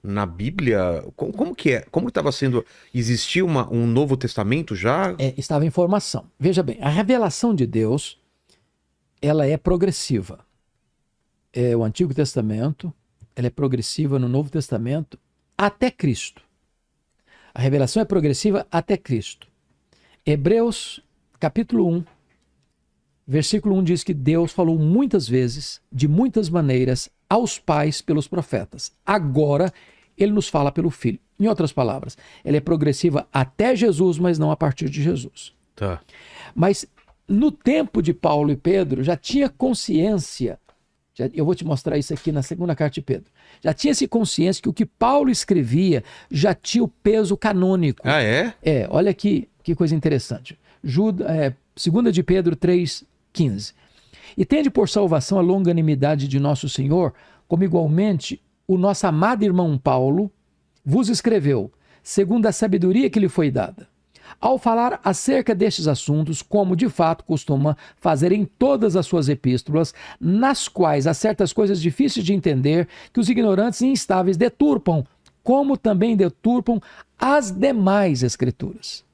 na Bíblia? Como que é? Como estava sendo... Existia um Novo Testamento já? Estava em formação. Veja bem, a revelação de Deus, ela é progressiva. O Antigo Testamento, ela é progressiva no Novo Testamento até Cristo. A revelação é progressiva até Cristo. Hebreus, capítulo 1, versículo 1 diz que Deus falou muitas vezes, de muitas maneiras, aos pais pelos profetas. Agora, ele nos fala pelo Filho. Em outras palavras, ela é progressiva até Jesus, mas não a partir de Jesus. Tá. Mas no tempo de Paulo e Pedro, já tinha consciência, eu vou te mostrar isso aqui na segunda carta de Pedro, já tinha-se consciência que o que Paulo escrevia já tinha o peso canônico. Ah, é? Olha aqui que coisa interessante. 2 de Pedro 3,15. E tende por salvação a longanimidade de nosso Senhor, como igualmente o nosso amado irmão Paulo vos escreveu, segundo a sabedoria que lhe foi dada, ao falar acerca destes assuntos, como de fato costuma fazer em todas as suas epístolas, nas quais há certas coisas difíceis de entender, que os ignorantes e instáveis deturpam, como também deturpam as demais escrituras.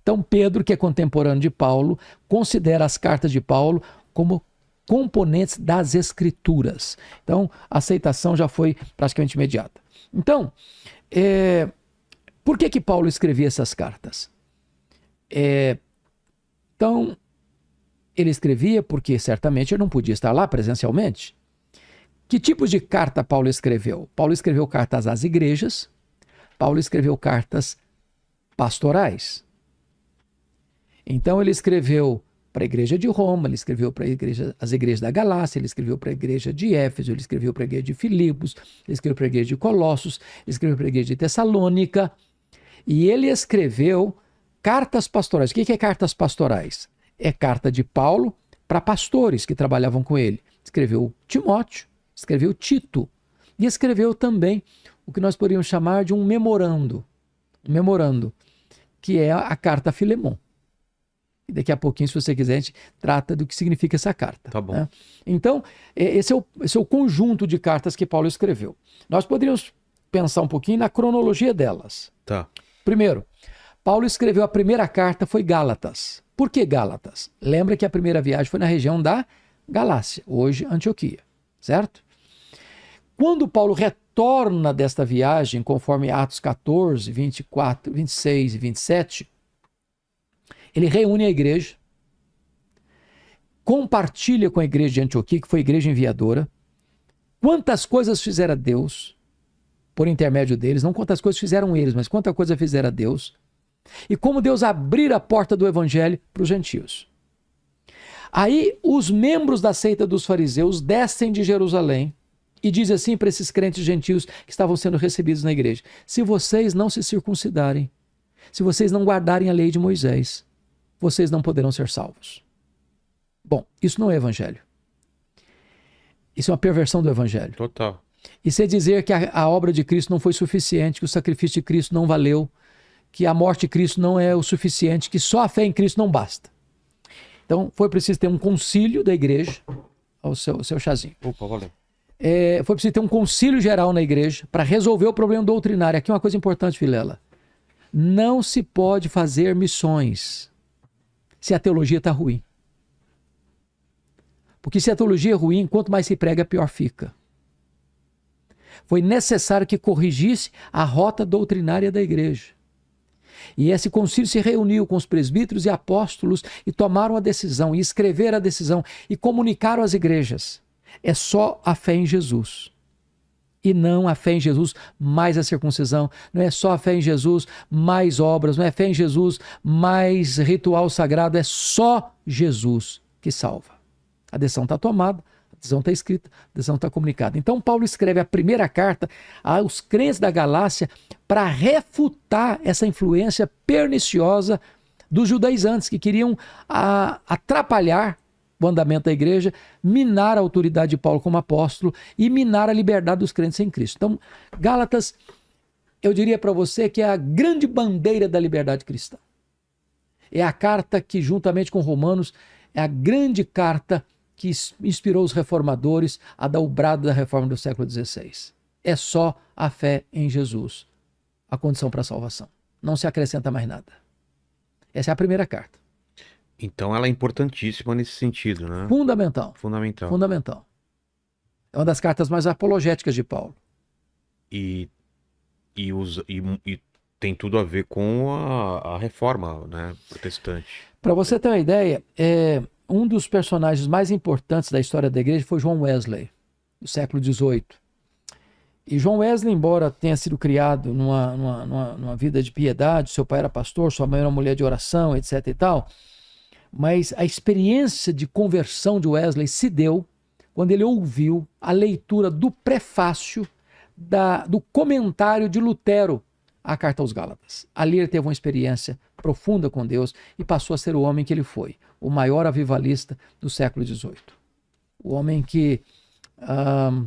Então Pedro, que é contemporâneo de Paulo, considera as cartas de Paulo como componentes das escrituras. Então a aceitação já foi praticamente imediata. Então, por que Paulo escrevia essas cartas? Então, ele escrevia porque certamente ele não podia estar lá presencialmente. Que tipos de carta Paulo escreveu? Paulo escreveu cartas às igrejas, Paulo escreveu cartas pastorais. Então ele escreveu para a igreja de Roma, ele escreveu para as igrejas da Galácia, ele escreveu para a igreja de Éfeso, ele escreveu para a igreja de Filipos, ele escreveu para a igreja de Colossos, ele escreveu para a igreja de Tessalônica, e ele escreveu cartas pastorais. O que é cartas pastorais? É carta de Paulo para pastores que trabalhavam com ele. Escreveu Timóteo, escreveu Tito e escreveu também o que nós poderíamos chamar de um memorando, que é a carta a Filemon. E daqui a pouquinho, se você quiser, a gente trata do que significa essa carta. Tá bom. Né? Então, esse é o conjunto de cartas que Paulo escreveu. Nós poderíamos pensar um pouquinho na cronologia delas. Tá. Primeiro, Paulo escreveu a primeira carta, foi Gálatas. Por que Gálatas? Lembra que a primeira viagem foi na região da Galácia, hoje Antioquia, certo? Quando Paulo retorna desta viagem, conforme Atos 14, 24, 26 e 27, ele reúne a igreja, compartilha com a igreja de Antioquia, que foi a igreja enviadora, quantas coisas fizera Deus por intermédio deles, não quantas coisas fizeram eles, mas quanta coisa fizera Deus, e como Deus abriu a porta do evangelho para os gentios. Aí os membros da seita dos fariseus descem de Jerusalém e dizem assim para esses crentes gentios que estavam sendo recebidos na igreja: se vocês não se circuncidarem, se vocês não guardarem a lei de Moisés, vocês não poderão ser salvos. Bom, isso não é evangelho. Isso é uma perversão do evangelho. Total. Isso é dizer que a obra de Cristo não foi suficiente, que o sacrifício de Cristo não valeu, que a morte de Cristo não é o suficiente, que só a fé em Cristo não basta. Então, foi preciso ter um concílio da igreja, o seu chazinho. Opa, valeu. Foi preciso ter um concílio geral na igreja para resolver o problema doutrinário. Aqui uma coisa importante, Vilela. Não se pode fazer missões se a teologia está ruim. Porque se a teologia é ruim, quanto mais se prega, pior fica. Foi necessário que corrigisse a rota doutrinária da igreja. E esse concílio se reuniu com os presbíteros e apóstolos e tomaram a decisão, e escreveram a decisão, e comunicaram às igrejas. É só a fé em Jesus. E não a fé em Jesus mais a circuncisão. Não é só a fé em Jesus mais obras. Não é fé em Jesus mais ritual sagrado. É só Jesus que salva. A decisão está tomada, a decisão está escrita, a decisão está comunicada. Então Paulo escreve a primeira carta aos crentes da Galácia para refutar essa influência perniciosa dos judaizantes que queriam atrapalhar o andamento da igreja, minar a autoridade de Paulo como apóstolo e minar a liberdade dos crentes em Cristo. Então, Gálatas, eu diria para você que é a grande bandeira da liberdade cristã. É a carta que, juntamente com Romanos, é a grande carta que inspirou os reformadores a dar o brado da reforma do século XVI. É só a fé em Jesus a condição para a salvação. Não se acrescenta mais nada. Essa é a primeira carta. Então ela é importantíssima nesse sentido, né? Fundamental. Fundamental. Fundamental. É uma das cartas mais apologéticas de Paulo. E tem tudo a ver com a reforma, né, protestante. Para você ter uma ideia, um dos personagens mais importantes da história da igreja foi John Wesley, do século XVIII. E John Wesley, embora tenha sido criado numa vida de piedade, seu pai era pastor, sua mãe era uma mulher de oração, etc. e tal, mas a experiência de conversão de Wesley se deu quando ele ouviu a leitura do prefácio do comentário de Lutero à Carta aos Gálatas. Ali ele teve uma experiência profunda com Deus e passou a ser o homem que ele foi, o maior avivalista do século XVIII. O homem que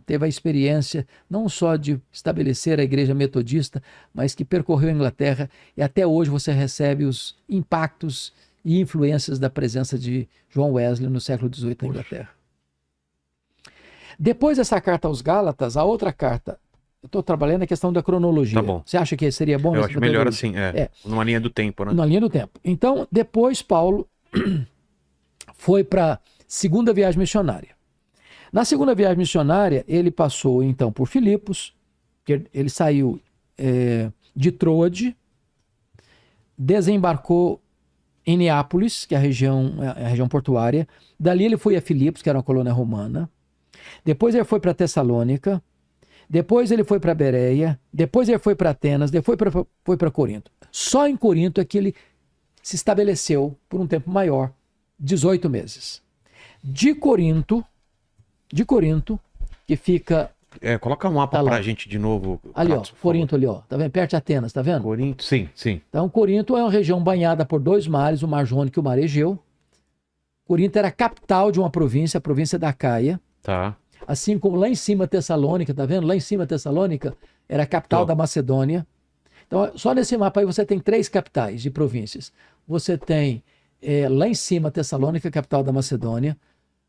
teve a experiência não só de estabelecer a igreja metodista, mas que percorreu a Inglaterra e até hoje você recebe os impactos e influências da presença de João Wesley no século XVIII na Inglaterra. Depois dessa carta aos Gálatas, a outra carta, eu estou trabalhando a questão da cronologia. Tá bom. Você acha que seria bom? Eu acho melhor assim, numa linha do tempo, né? Na linha do tempo. Então, depois Paulo foi para a segunda viagem missionária. Na segunda viagem missionária, ele passou então por Filipos, ele saiu de Troade, desembarcou em Neápolis, que é a região portuária. Dali ele foi a Filipos, que era uma colônia romana. Depois ele foi para Tessalônica. Depois ele foi para Bereia. Depois ele foi para Atenas. Depois foi para Corinto. Só em Corinto é que ele se estabeleceu por um tempo maior, 18 meses. De Corinto, que fica... Coloca um mapa Tá lá. pra gente de novo. Ali, Kratos, por Corinto favor. ali, ó. Tá vendo? Perto de Atenas, tá vendo? Corinto, sim. Então, Corinto é uma região banhada por dois mares, o Mar Jônico e o Mar Egeu. Corinto era a capital de uma província, a província da Caia. Tá. Assim como lá em cima Tessalônica, tá vendo? Lá em cima Tessalônica era a capital da Macedônia. Então, só nesse mapa aí você tem 3 capitais de províncias. Você tem lá em cima Tessalônica, capital da Macedônia.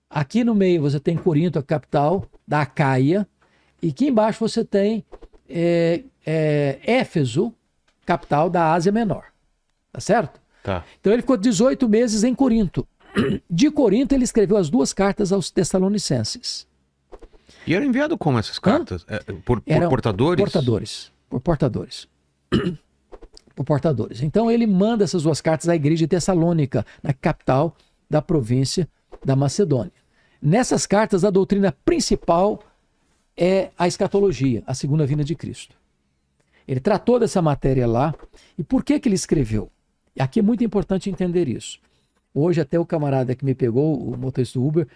Aqui no meio você tem Corinto, a capital da Acaia. E aqui embaixo você tem Éfeso, capital da Ásia Menor. Tá certo? Tá. Então ele ficou 18 meses em Corinto. De Corinto ele escreveu as 2 cartas aos Tessalonicenses. E era enviado como essas cartas? Por portadores? Por portadores. Por portadores. Então ele manda essas 2 cartas à igreja de Tessalônica, na capital da província da Macedônia. Nessas cartas, a doutrina principal é a escatologia, a segunda vinda de Cristo. Ele tratou dessa matéria lá. E por que ele escreveu? Aqui é muito importante entender isso. Hoje até o camarada que me pegou, o motorista do Uber,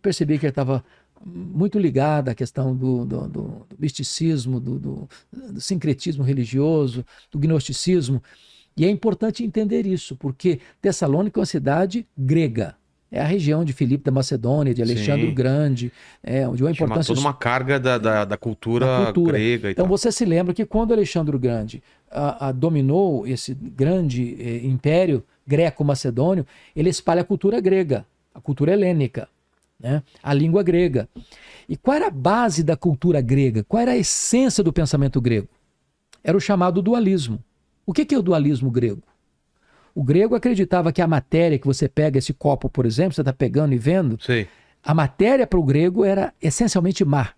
percebi que ele estava muito ligado à questão do misticismo, do sincretismo religioso, do gnosticismo. E é importante entender isso, porque Tessalônica é uma cidade grega. É a região de Filipe da Macedônia, de Alexandre o Grande, onde uma importância... Toda uma carga da cultura grega. Então você se lembra que quando Alexandre o Grande dominou esse grande império greco-macedônio, ele espalha a cultura grega, a cultura helênica, né? A língua grega. E qual era a base da cultura grega? Qual era a essência do pensamento grego? Era o chamado dualismo. O que é o dualismo grego? O grego acreditava que a matéria que você pega, esse copo, por exemplo, você está pegando e vendo, Sei. A matéria para o grego era essencialmente má.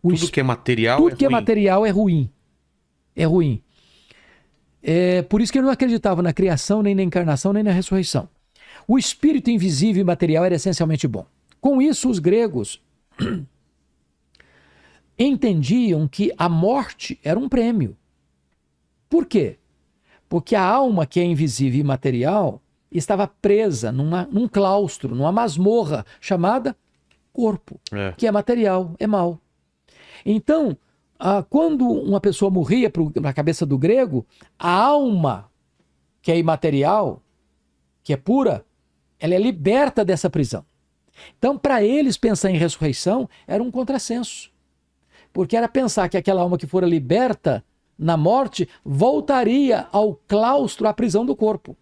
Tudo que é material Tudo que é material é ruim. É ruim. Por isso que ele não acreditava na criação, nem na encarnação, nem na ressurreição. O espírito invisível e material era essencialmente bom. Com isso, os gregos entendiam que a morte era um prêmio. Por quê? Porque a alma, que é invisível e material, estava presa num claustro, numa masmorra chamada corpo, que é material, é mau. Então, quando uma pessoa morria na cabeça do grego, a alma, que é imaterial, que é pura, ela é liberta dessa prisão. Então, para eles, pensar em ressurreição era um contrassenso. Porque era pensar que aquela alma que fora liberta na morte, voltaria ao claustro, à prisão do corpo.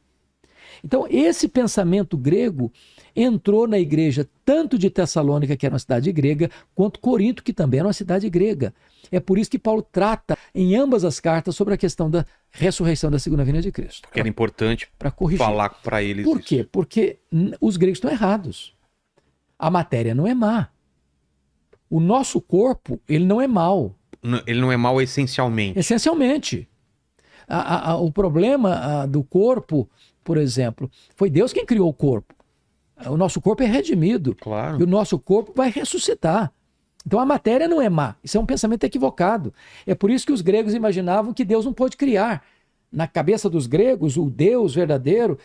Então, esse pensamento grego entrou na igreja tanto de Tessalônica, que era uma cidade grega, quanto Corinto, que também era uma cidade grega. É por isso que Paulo trata em ambas as cartas sobre a questão da ressurreição da segunda vinda de Cristo. Porque era importante falar para eles Por quê? isso. Porque os gregos estão errados. A matéria não é má. O nosso corpo, ele não é mau. Ele não é mau essencialmente. Essencialmente. O problema do corpo, por exemplo, foi Deus quem criou o corpo. O nosso corpo é redimido. Claro. E o nosso corpo vai ressuscitar. Então a matéria não é má. Isso é um pensamento equivocado. É por isso que os gregos imaginavam que Deus não pôde criar. Na cabeça dos gregos, o Deus verdadeiro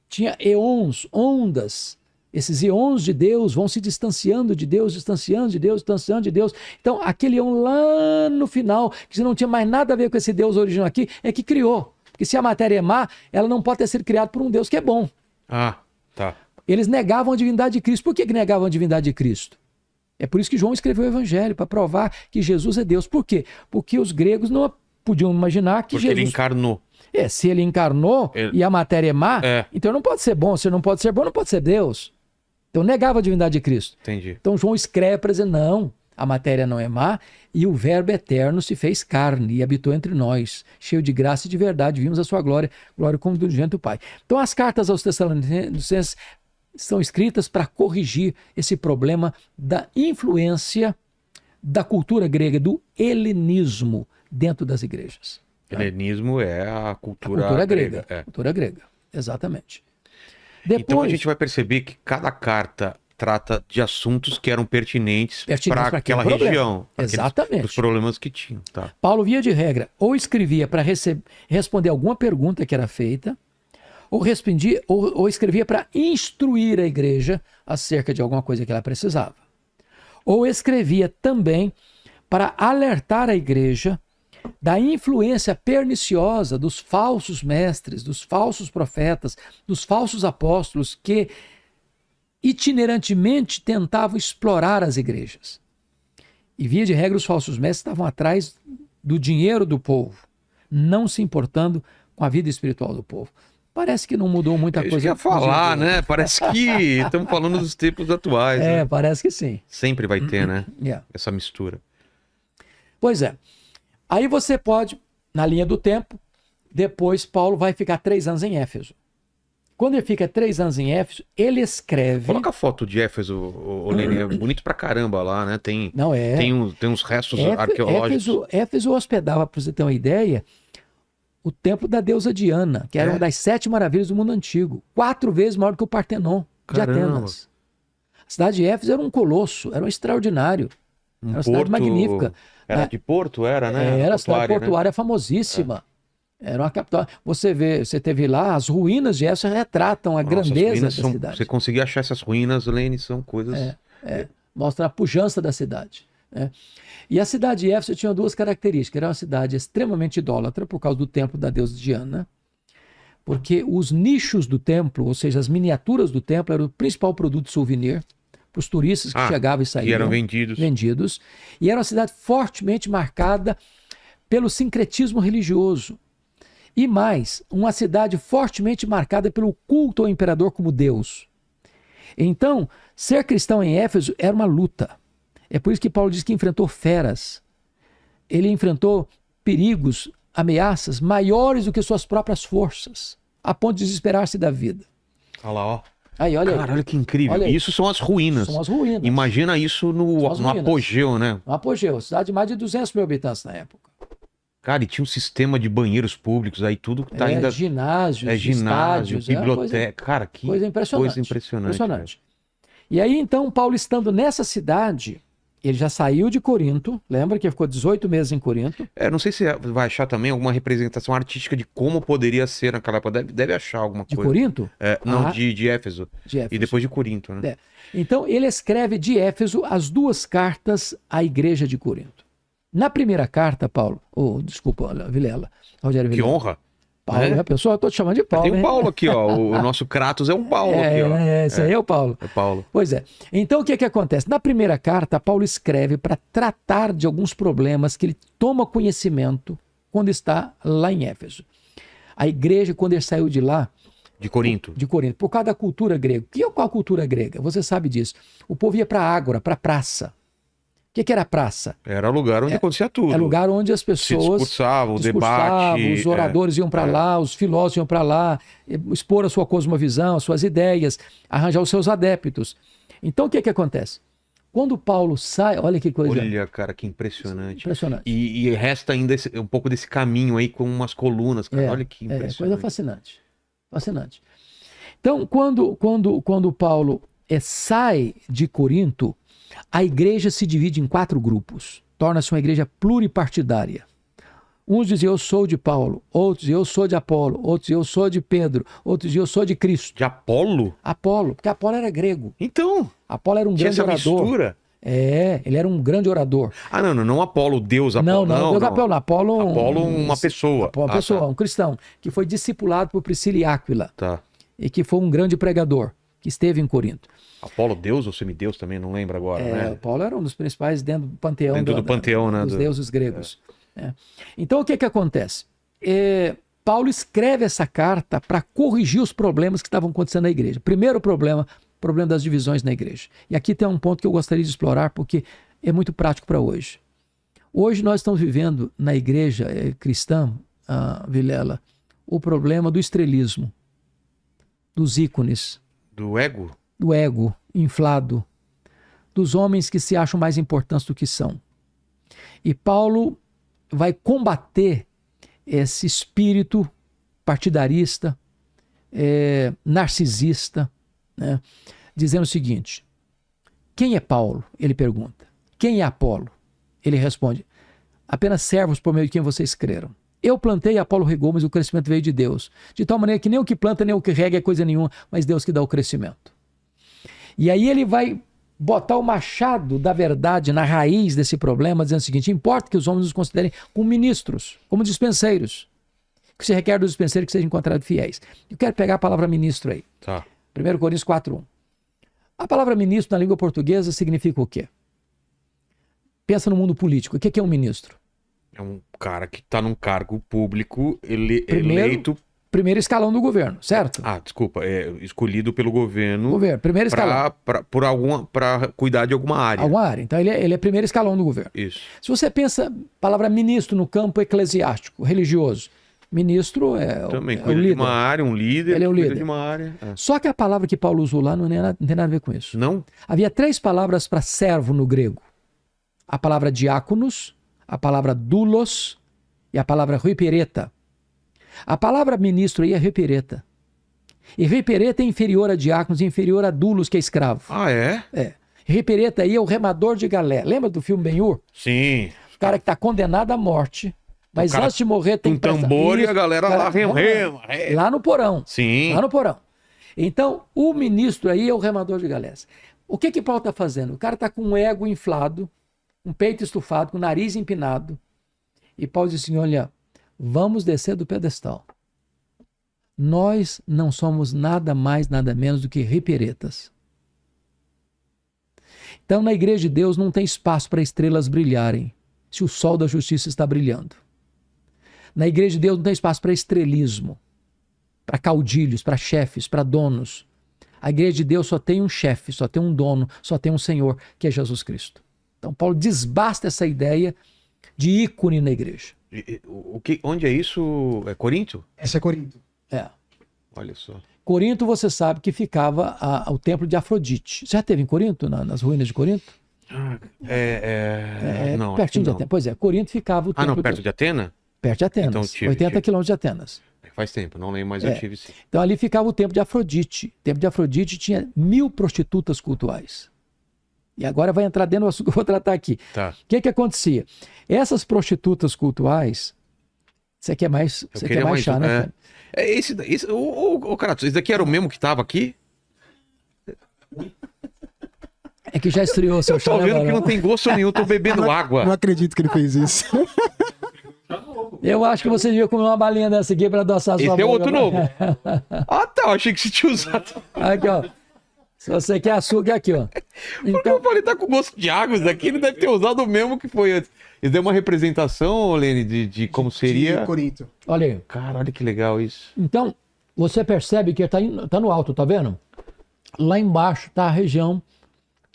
tinha eons, ondas. Esses eons de Deus vão se distanciando de Deus, distanciando de Deus, distanciando de Deus. Então, aquele eon lá no final, que não tinha mais nada a ver com esse Deus original aqui, é que criou. Porque se a matéria é má, ela não pode ter sido criada por um Deus que é bom. Ah, tá. Eles negavam a divindade de Cristo. Por que negavam a divindade de Cristo? É por isso que João escreveu o Evangelho, para provar que Jesus é Deus. Por quê? Porque os gregos não podiam imaginar que Porque Jesus... ele encarnou. Se ele encarnou e a matéria é má, então não pode ser bom. Se não pode ser bom, não pode ser Deus. Então negava a divindade de Cristo. Entendi. Então João escreve para dizer, não, a matéria não é má e o verbo eterno se fez carne e habitou entre nós, cheio de graça e de verdade, vimos a sua glória, glória como do unigênito Pai. Então as cartas aos Tessalonicenses são escritas para corrigir esse problema da influência da cultura grega, do helenismo dentro das igrejas. Helenismo é a cultura grega. É. Cultura grega, exatamente. Então a gente vai perceber que cada carta trata de assuntos que eram pertinentes para aquela região. Exatamente. Os problemas que tinham. Tá. Paulo, via de regra, ou escrevia para responder alguma pergunta que era feita, ou escrevia para instruir a igreja acerca de alguma coisa que ela precisava. Ou escrevia também para alertar a igreja da influência perniciosa dos falsos mestres, dos falsos profetas, dos falsos apóstolos que itinerantemente tentavam explorar as igrejas. E via de regra os falsos mestres estavam atrás do dinheiro do povo, não se importando com a vida espiritual do povo. Parece que não mudou muita coisa. Eu ia falar, né? Parece que estamos falando dos tempos atuais. É, né? parece que sim. Sempre vai ter, né? Yeah. Essa mistura. Pois é. Aí você pode, na linha do tempo, depois Paulo vai ficar 3 anos em Éfeso. Quando ele fica 3 anos em Éfeso, ele escreve... Coloca a foto de Éfeso, ô Lene, é bonito pra caramba lá, né? Tem uns restos arqueológicos. Éfeso hospedava, para você ter uma ideia, o templo da deusa Diana, que era uma das 7 maravilhas do mundo antigo. 4 vezes maior que o Partenon de Atenas. A cidade de Éfeso era um colosso, era um extraordinário. Era uma cidade magnífica. Era de porto, era, né? Era a cidade portuária famosíssima. Era uma capital. Você teve lá, as ruínas de Éfeso retratam a grandeza da cidade. Você conseguir achar essas ruínas, Lene, são coisas... Mostra a pujança da cidade. Né? E a cidade de Éfeso tinha 2 características. Era uma cidade extremamente idólatra por causa do templo da deusa Diana, porque os nichos do templo, ou seja, as miniaturas do templo, eram o principal produto de souvenir para os turistas que chegavam e saíam. E eram vendidos. E era uma cidade fortemente marcada pelo sincretismo religioso. E mais, uma cidade fortemente marcada pelo culto ao imperador como Deus. Então, ser cristão em Éfeso era uma luta. É por isso que Paulo diz que enfrentou feras. Ele enfrentou perigos, ameaças maiores do que suas próprias forças, a ponto de desesperar-se da vida. Olha lá, ó. Aí, olha Cara, olha que incrível. Isso são as ruínas. São as ruínas. Imagina isso no apogeu, né? No apogeu. Cidade de mais de 200 mil habitantes na época. Cara, e tinha um sistema de banheiros públicos, aí tudo que tá ainda... Ginásio, estádios, biblioteca. Cara, que coisa impressionante. Impressionante. E aí, então, Paulo estando nessa cidade, ele já saiu de Corinto, lembra que ficou 18 meses em Corinto? Não sei se vai achar também alguma representação artística de como poderia ser naquela época. Deve achar alguma coisa. De Corinto? Não, de Éfeso. E depois de Corinto, né? Então, ele escreve de Éfeso as 2 cartas à igreja de Corinto. Na primeira carta, Paulo, desculpa, Vilela, Rogério Vilela. Que honra. Paulo, a pessoa, eu tô te chamando de Paulo. Tem um Paulo aqui, ó. O nosso Kratos é um Paulo aqui, ó. Esse aí é o Paulo. É Paulo. Pois é. Então, o que acontece? Na primeira carta, Paulo escreve para tratar de alguns problemas que ele toma conhecimento quando está lá em Éfeso. A igreja, quando ele saiu de lá... De Corinto. Por causa da cultura grega. Qual a cultura grega? Você sabe disso. O povo ia para a ágora, para a praça. O que era a praça? Era o lugar onde acontecia tudo. Era o lugar onde as pessoas discursavam, o debate. Os oradores iam para lá, os filósofos iam para lá, expor a sua cosmovisão, as suas ideias, arranjar os seus adeptos. Então o que acontece? Quando Paulo sai, olha que coisa. Olha, cara, que impressionante. Impressionante. E resta ainda um pouco desse caminho aí com umas colunas, cara. Olha que impressionante. Coisa fascinante. Fascinante. Então, quando Paulo sai de Corinto, a igreja se divide em 4 grupos. Torna-se uma igreja pluripartidária. Uns dizem, eu sou de Paulo. Outros dizem, eu sou de Apolo. Outros dizem, eu sou de Pedro. Outros dizem, eu sou de Cristo. De Apolo? Apolo, porque Apolo era grego. Então. Apolo era um grande orador. Mistura? Ele era um grande orador. Não Apolo, Deus Apolo. Não, Deus Apolo. Apolo uma pessoa. Uma pessoa, um cristão, que foi discipulado por Priscila e Áquila. Tá. E que foi um grande pregador, que esteve em Corinto. Apolo, Deus ou semideus também, não lembro agora, né? Apolo era um dos principais dentro do panteão, né, dos deuses gregos. Então, o que acontece? Paulo escreve essa carta para corrigir os problemas que estavam acontecendo na igreja. Primeiro problema das divisões na igreja. E aqui tem um ponto que eu gostaria de explorar, porque é muito prático para hoje. Hoje nós estamos vivendo na igreja cristã, Vilela, o problema do estrelismo, dos ícones. Do ego? Do ego inflado, dos homens que se acham mais importantes do que são. E Paulo vai combater esse espírito partidarista, narcisista, né? Dizendo o seguinte: quem é Paulo? Ele pergunta. Quem é Apolo? Ele responde: apenas servos por meio de quem vocês creram. Eu plantei, Apolo regou, mas o crescimento veio de Deus. De tal maneira que nem o que planta, nem o que rega é coisa nenhuma, mas Deus que dá o crescimento. E aí ele vai botar o machado da verdade na raiz desse problema, dizendo o seguinte: importa que os homens nos considerem como ministros, como dispenseiros. Que se requer dos dispenseiros que sejam encontrados fiéis. Eu quero pegar a palavra ministro aí. Tá. 1 Coríntios 4:1. A palavra ministro na língua portuguesa significa o quê? Pensa no mundo político. O que é um ministro? É um cara que tá num cargo público Primeiro escalão do governo, certo? Desculpa, escolhido pelo governo. Primeiro escalão. Para cuidar de alguma área. Alguma área. Então ele é primeiro escalão do governo. Isso. Se você pensa, palavra ministro no campo eclesiástico, religioso, ministro Também é o cuida líder. de uma área, um líder. Ele é o cuida líder. de uma área. Só que a palavra que Paulo usou lá não tem nada a ver com isso. Não? Havia 3 palavras para servo no grego. A palavra diáconos, a palavra doulos e a palavra huipereta. A palavra ministro aí é huipereta. E huipereta é inferior a diáconos, inferior a doulos, que é escravo. Ah, é? É. Huipereta aí é o remador de galé. Lembra do filme Ben-Hur? Sim. O cara que está condenado à morte, mas cara antes de morrer tem Um que prestar. tambor e Isso, a galera lá rema. lá no porão. Sim. Lá no porão. Então, o ministro aí é o remador de galés. O que Paulo está fazendo? O cara está com um ego inflado, um peito estufado, com o nariz empinado. E Paulo diz assim, olha, vamos descer do pedestal. Nós não somos nada mais, nada menos do que riperetas. Então, na igreja de Deus não tem espaço para estrelas brilharem, se o sol da justiça está brilhando. Na igreja de Deus não tem espaço para estrelismo, para caudilhos, para chefes, para donos. A igreja de Deus só tem um chefe, só tem um dono, só tem um Senhor, que é Jesus Cristo. Então, Paulo desbasta essa ideia de ícone na igreja. Onde é isso? É Corinto? Essa é Corinto. É. Olha só. Corinto, você sabe que ficava o templo de Afrodite. Você já esteve em Corinto, nas ruínas de Corinto? Não, pertinho de não. Atenas. Pois é, Corinto ficava o templo. Não, perto de Atena? Perto de Atenas. Então, tive, 80 quilômetros de Atenas. Faz tempo, não lembro, mas eu tive sim. Então ali ficava o templo de Afrodite. O templo de Afrodite tinha 1000 prostitutas cultuais. E agora vai entrar dentro do assunto que eu vou tratar aqui. Tá. O que acontecia? Essas prostitutas cultuais, você quer mais chá, né? Cara, esse daqui era o mesmo que tava aqui? É que já esfriou o seu chá. Tô vendo né, que não tem gosto nenhum, tô bebendo água. Não acredito que ele fez isso. Eu acho que você devia comer uma balinha dessa aqui para adoçar a sua Esse é boca. outro novo. Tá, achei que você tinha usado. Aqui, ó. Se você quer açúcar, aqui, ó. Porque eu falei, tá com gosto de água, isso daqui ele deve ter usado o mesmo que foi antes. Ele deu uma representação, Lene, de como seria. De Corinto. Olha aí. Cara, olha que legal isso. Então, você percebe que tá no alto, tá vendo? Lá embaixo tá a região,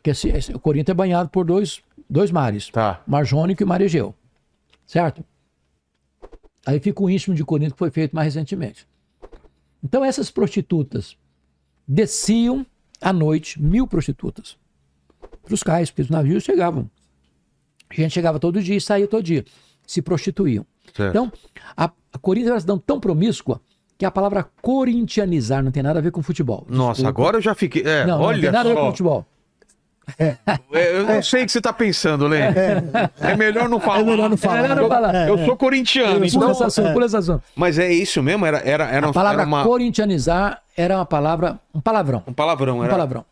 que o Corinto é banhado por dois mares. Tá. Mar Jônico e Mar Egeu. Certo? Aí fica o Istmo de Corinto, que foi feito mais recentemente. Então, essas prostitutas desciam à noite, 1000 prostitutas, para os cais, porque os navios chegavam. A gente chegava todo dia e saía todo dia. Se prostituíam. Certo. Então, a Corinto era uma cidade tão promíscua que a palavra corintianizar não tem nada a ver com futebol. Nossa, agora eu já fiquei. Não olha tem nada a ver com só. futebol. Eu não sei o que você tá pensando, Lene. É melhor não falar. É melhor não falar. É melhor não falar. Eu sou corintiano, Pula então. esse assunto, pula esse assunto. Mas é isso mesmo? A palavra corintianizar era um palavrão. Um palavrão. Um palavrão.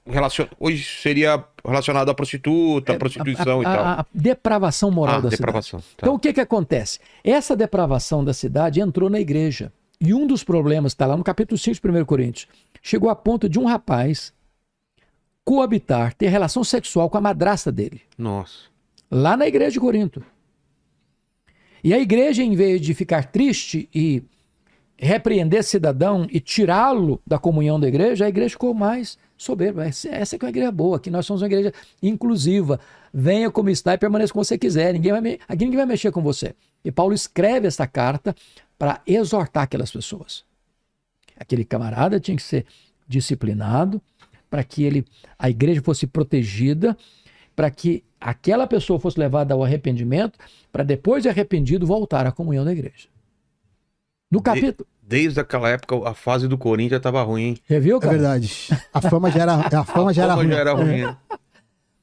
Hoje seria relacionado à prostituta, prostituição e tal. A depravação moral da depravação, cidade. tá. Então, o que acontece? Essa depravação da cidade entrou na igreja. E um dos problemas, está lá no capítulo 5 de 1 Coríntios, chegou a ponto de um rapaz coabitar, ter relação sexual com a madrasta dele. Nossa. Lá na igreja de Corinto. E a igreja, em vez de ficar triste e repreender esse cidadão e tirá-lo da comunhão da igreja, a igreja ficou mais soberba. Essa é que é uma igreja boa, aqui nós somos uma igreja inclusiva. Venha como está e permaneça como você quiser. Aqui ninguém vai mexer com você. E Paulo escreve essa carta para exortar aquelas pessoas. Aquele camarada tinha que ser disciplinado para que a igreja fosse protegida, para que aquela pessoa fosse levada ao arrependimento, para depois de arrependido voltar à comunhão da igreja. No capítulo... Desde aquela época, a fase do Corinthians já estava ruim, hein? Já viu, cara? É verdade. A fama já era ruim.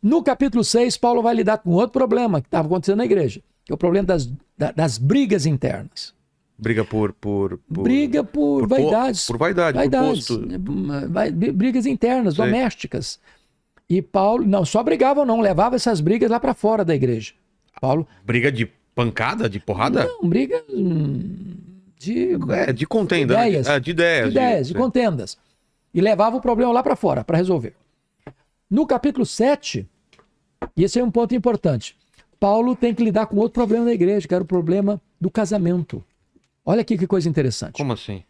No capítulo 6, Paulo vai lidar com outro problema que estava acontecendo na igreja, que é o problema das brigas internas. Briga por vaidades. Por vaidade, vaidades, por posto. Brigas internas, Sim. domésticas. E Paulo, não só brigava não, levava essas brigas lá para fora da igreja. Paulo... Briga de pancada, de porrada? Não, briga de contenda. Ideias, né? De ideias. De contendas. E levava o problema lá para fora, para resolver. No capítulo 7, e esse é um ponto importante, Paulo tem que lidar com outro problema da igreja, que era o problema do casamento. Olha aqui que coisa interessante. Como assim?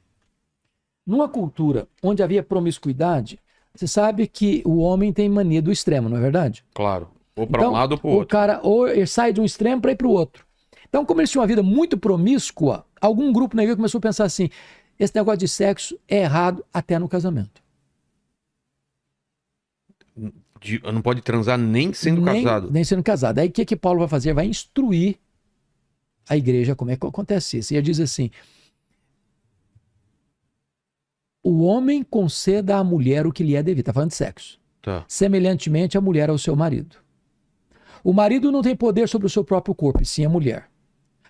Numa cultura onde havia promiscuidade, você sabe que o homem tem mania do extremo, não é verdade? Claro. Ou para Então, um lado ou para o outro. O cara ou ele sai de um extremo para ir para o outro. Então, como eles tinham uma vida muito promíscua, algum grupo na igreja começou a pensar assim, esse negócio de sexo é errado até no casamento. Não pode transar nem sendo casado. Nem sendo casado. Aí o que Paulo vai fazer? Vai instruir a igreja como é que acontece isso. E ele diz assim, o homem conceda à mulher o que lhe é devido. Está falando de sexo. Tá. Semelhantemente, a mulher ao seu marido. O marido não tem poder sobre o seu próprio corpo, e sim a mulher.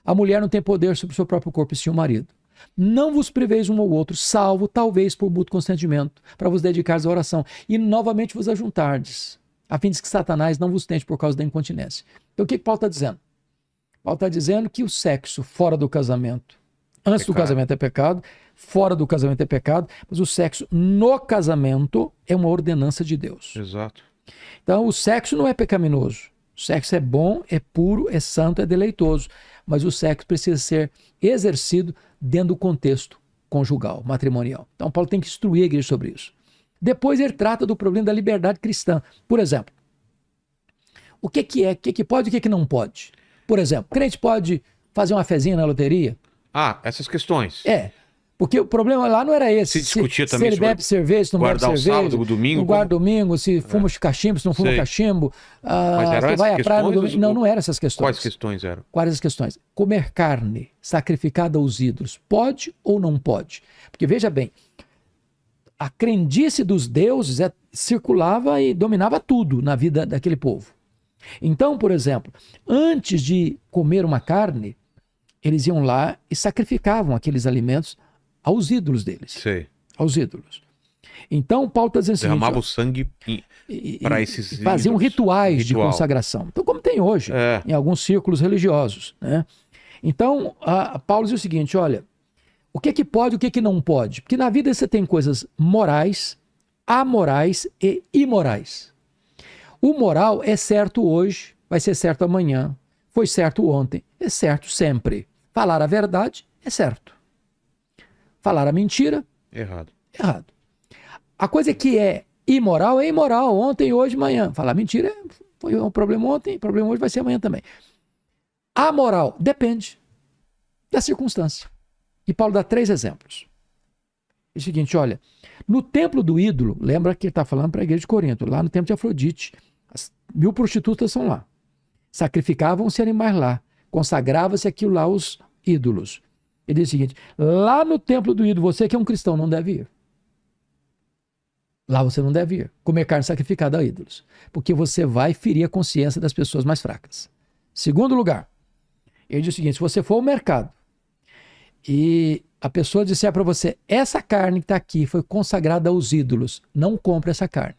A mulher não tem poder sobre o seu próprio corpo, e sim o marido. Não vos priveis um ao outro, salvo talvez por mútuo consentimento, para vos dedicares à oração, e novamente vos ajuntardes, a fim de que Satanás não vos tente por causa da incontinência. Então o que Paulo está dizendo? Paulo está dizendo que o sexo fora do casamento, antes do casamento é pecado, fora do casamento é pecado, mas o sexo no casamento é uma ordenança de Deus. Exato. Então o sexo não é pecaminoso. O sexo é bom, é puro, é santo, é deleitoso. Mas o sexo precisa ser exercido dentro do contexto conjugal, matrimonial. Então Paulo tem que instruir a igreja sobre isso. Depois ele trata do problema da liberdade cristã. Por exemplo, o que pode e o que não pode? Por exemplo, crente pode fazer uma fezinha na loteria? Ah, essas questões. Porque o problema lá não era esse. Se discutia também se ele bebe cerveja, se não bebe cerveja. Guardar o sábado, o domingo. Não guarda domingo, se fuma cachimbo, se não fuma cachimbo. Mas eram se vai à praia no domingo. questões? Não eram essas questões. Quais questões eram? Quais as questões? Comer carne sacrificada aos ídolos, pode ou não pode? Porque veja bem, a crendice dos deuses circulava e dominava tudo na vida daquele povo. Então, por exemplo, antes de comer uma carne, eles iam lá e sacrificavam aqueles alimentos aos ídolos deles. Sei. Aos ídolos. Então, Paulo está dizendo o seguinte... Derramava o sangue para esses ídolos. Faziam rituais de consagração. Então, como tem hoje, em alguns círculos religiosos. Né? Então, Paulo diz o seguinte, olha, o que pode e o que não pode? Porque na vida você tem coisas morais, amorais e imorais. O moral é certo hoje, vai ser certo amanhã, foi certo ontem, é certo sempre. Falar a verdade é certo. Falar a mentira, errado. A coisa que é imoral é imoral, ontem, hoje, amanhã. Falar mentira foi um problema ontem, problema hoje vai ser amanhã também. Amoral depende da circunstância. E Paulo dá 3 exemplos. É o seguinte, olha, no templo do ídolo, lembra que ele está falando para a igreja de Corinto, lá no templo de Afrodite, as 1000 prostitutas são lá. Sacrificavam-se animais lá, consagrava-se aquilo lá aos ídolos. Ele diz o seguinte, lá no templo do ídolo, você que é um cristão não deve ir. Lá você não deve ir, comer carne sacrificada a ídolos, porque você vai ferir a consciência das pessoas mais fracas. Segundo lugar, ele diz o seguinte, se você for ao mercado e a pessoa disser para você, essa carne que está aqui foi consagrada aos ídolos, não compre essa carne.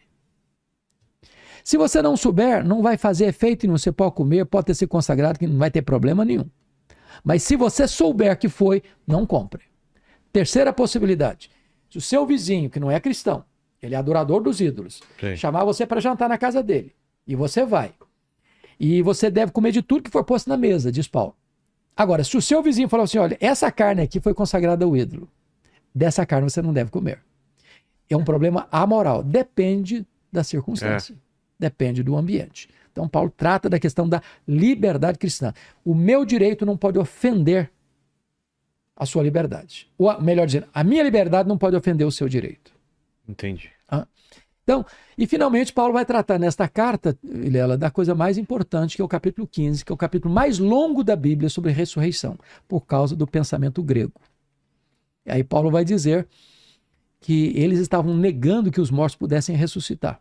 Se você não souber, não vai fazer efeito nenhum, você pode comer, pode ter sido consagrado, que não vai ter problema nenhum. Mas se você souber que foi, não compre. Terceira possibilidade, se o seu vizinho, que não é cristão, ele é adorador dos ídolos, chamar você para jantar na casa dele, e você vai, e você deve comer de tudo que for posto na mesa, diz Paulo. Agora, se o seu vizinho falar assim, olha, essa carne aqui foi consagrada ao ídolo, dessa carne você não deve comer. É um problema amoral, depende da circunstância, depende do ambiente. Então, Paulo trata da questão da liberdade cristã. O meu direito não pode ofender a sua liberdade. Ou, melhor dizendo, a minha liberdade não pode ofender o seu direito. Entendi. Então, e finalmente, Paulo vai tratar nesta carta, Vilela, da coisa mais importante, que é o capítulo 15, que é o capítulo mais longo da Bíblia sobre ressurreição, por causa do pensamento grego. E aí Paulo vai dizer que eles estavam negando que os mortos pudessem ressuscitar.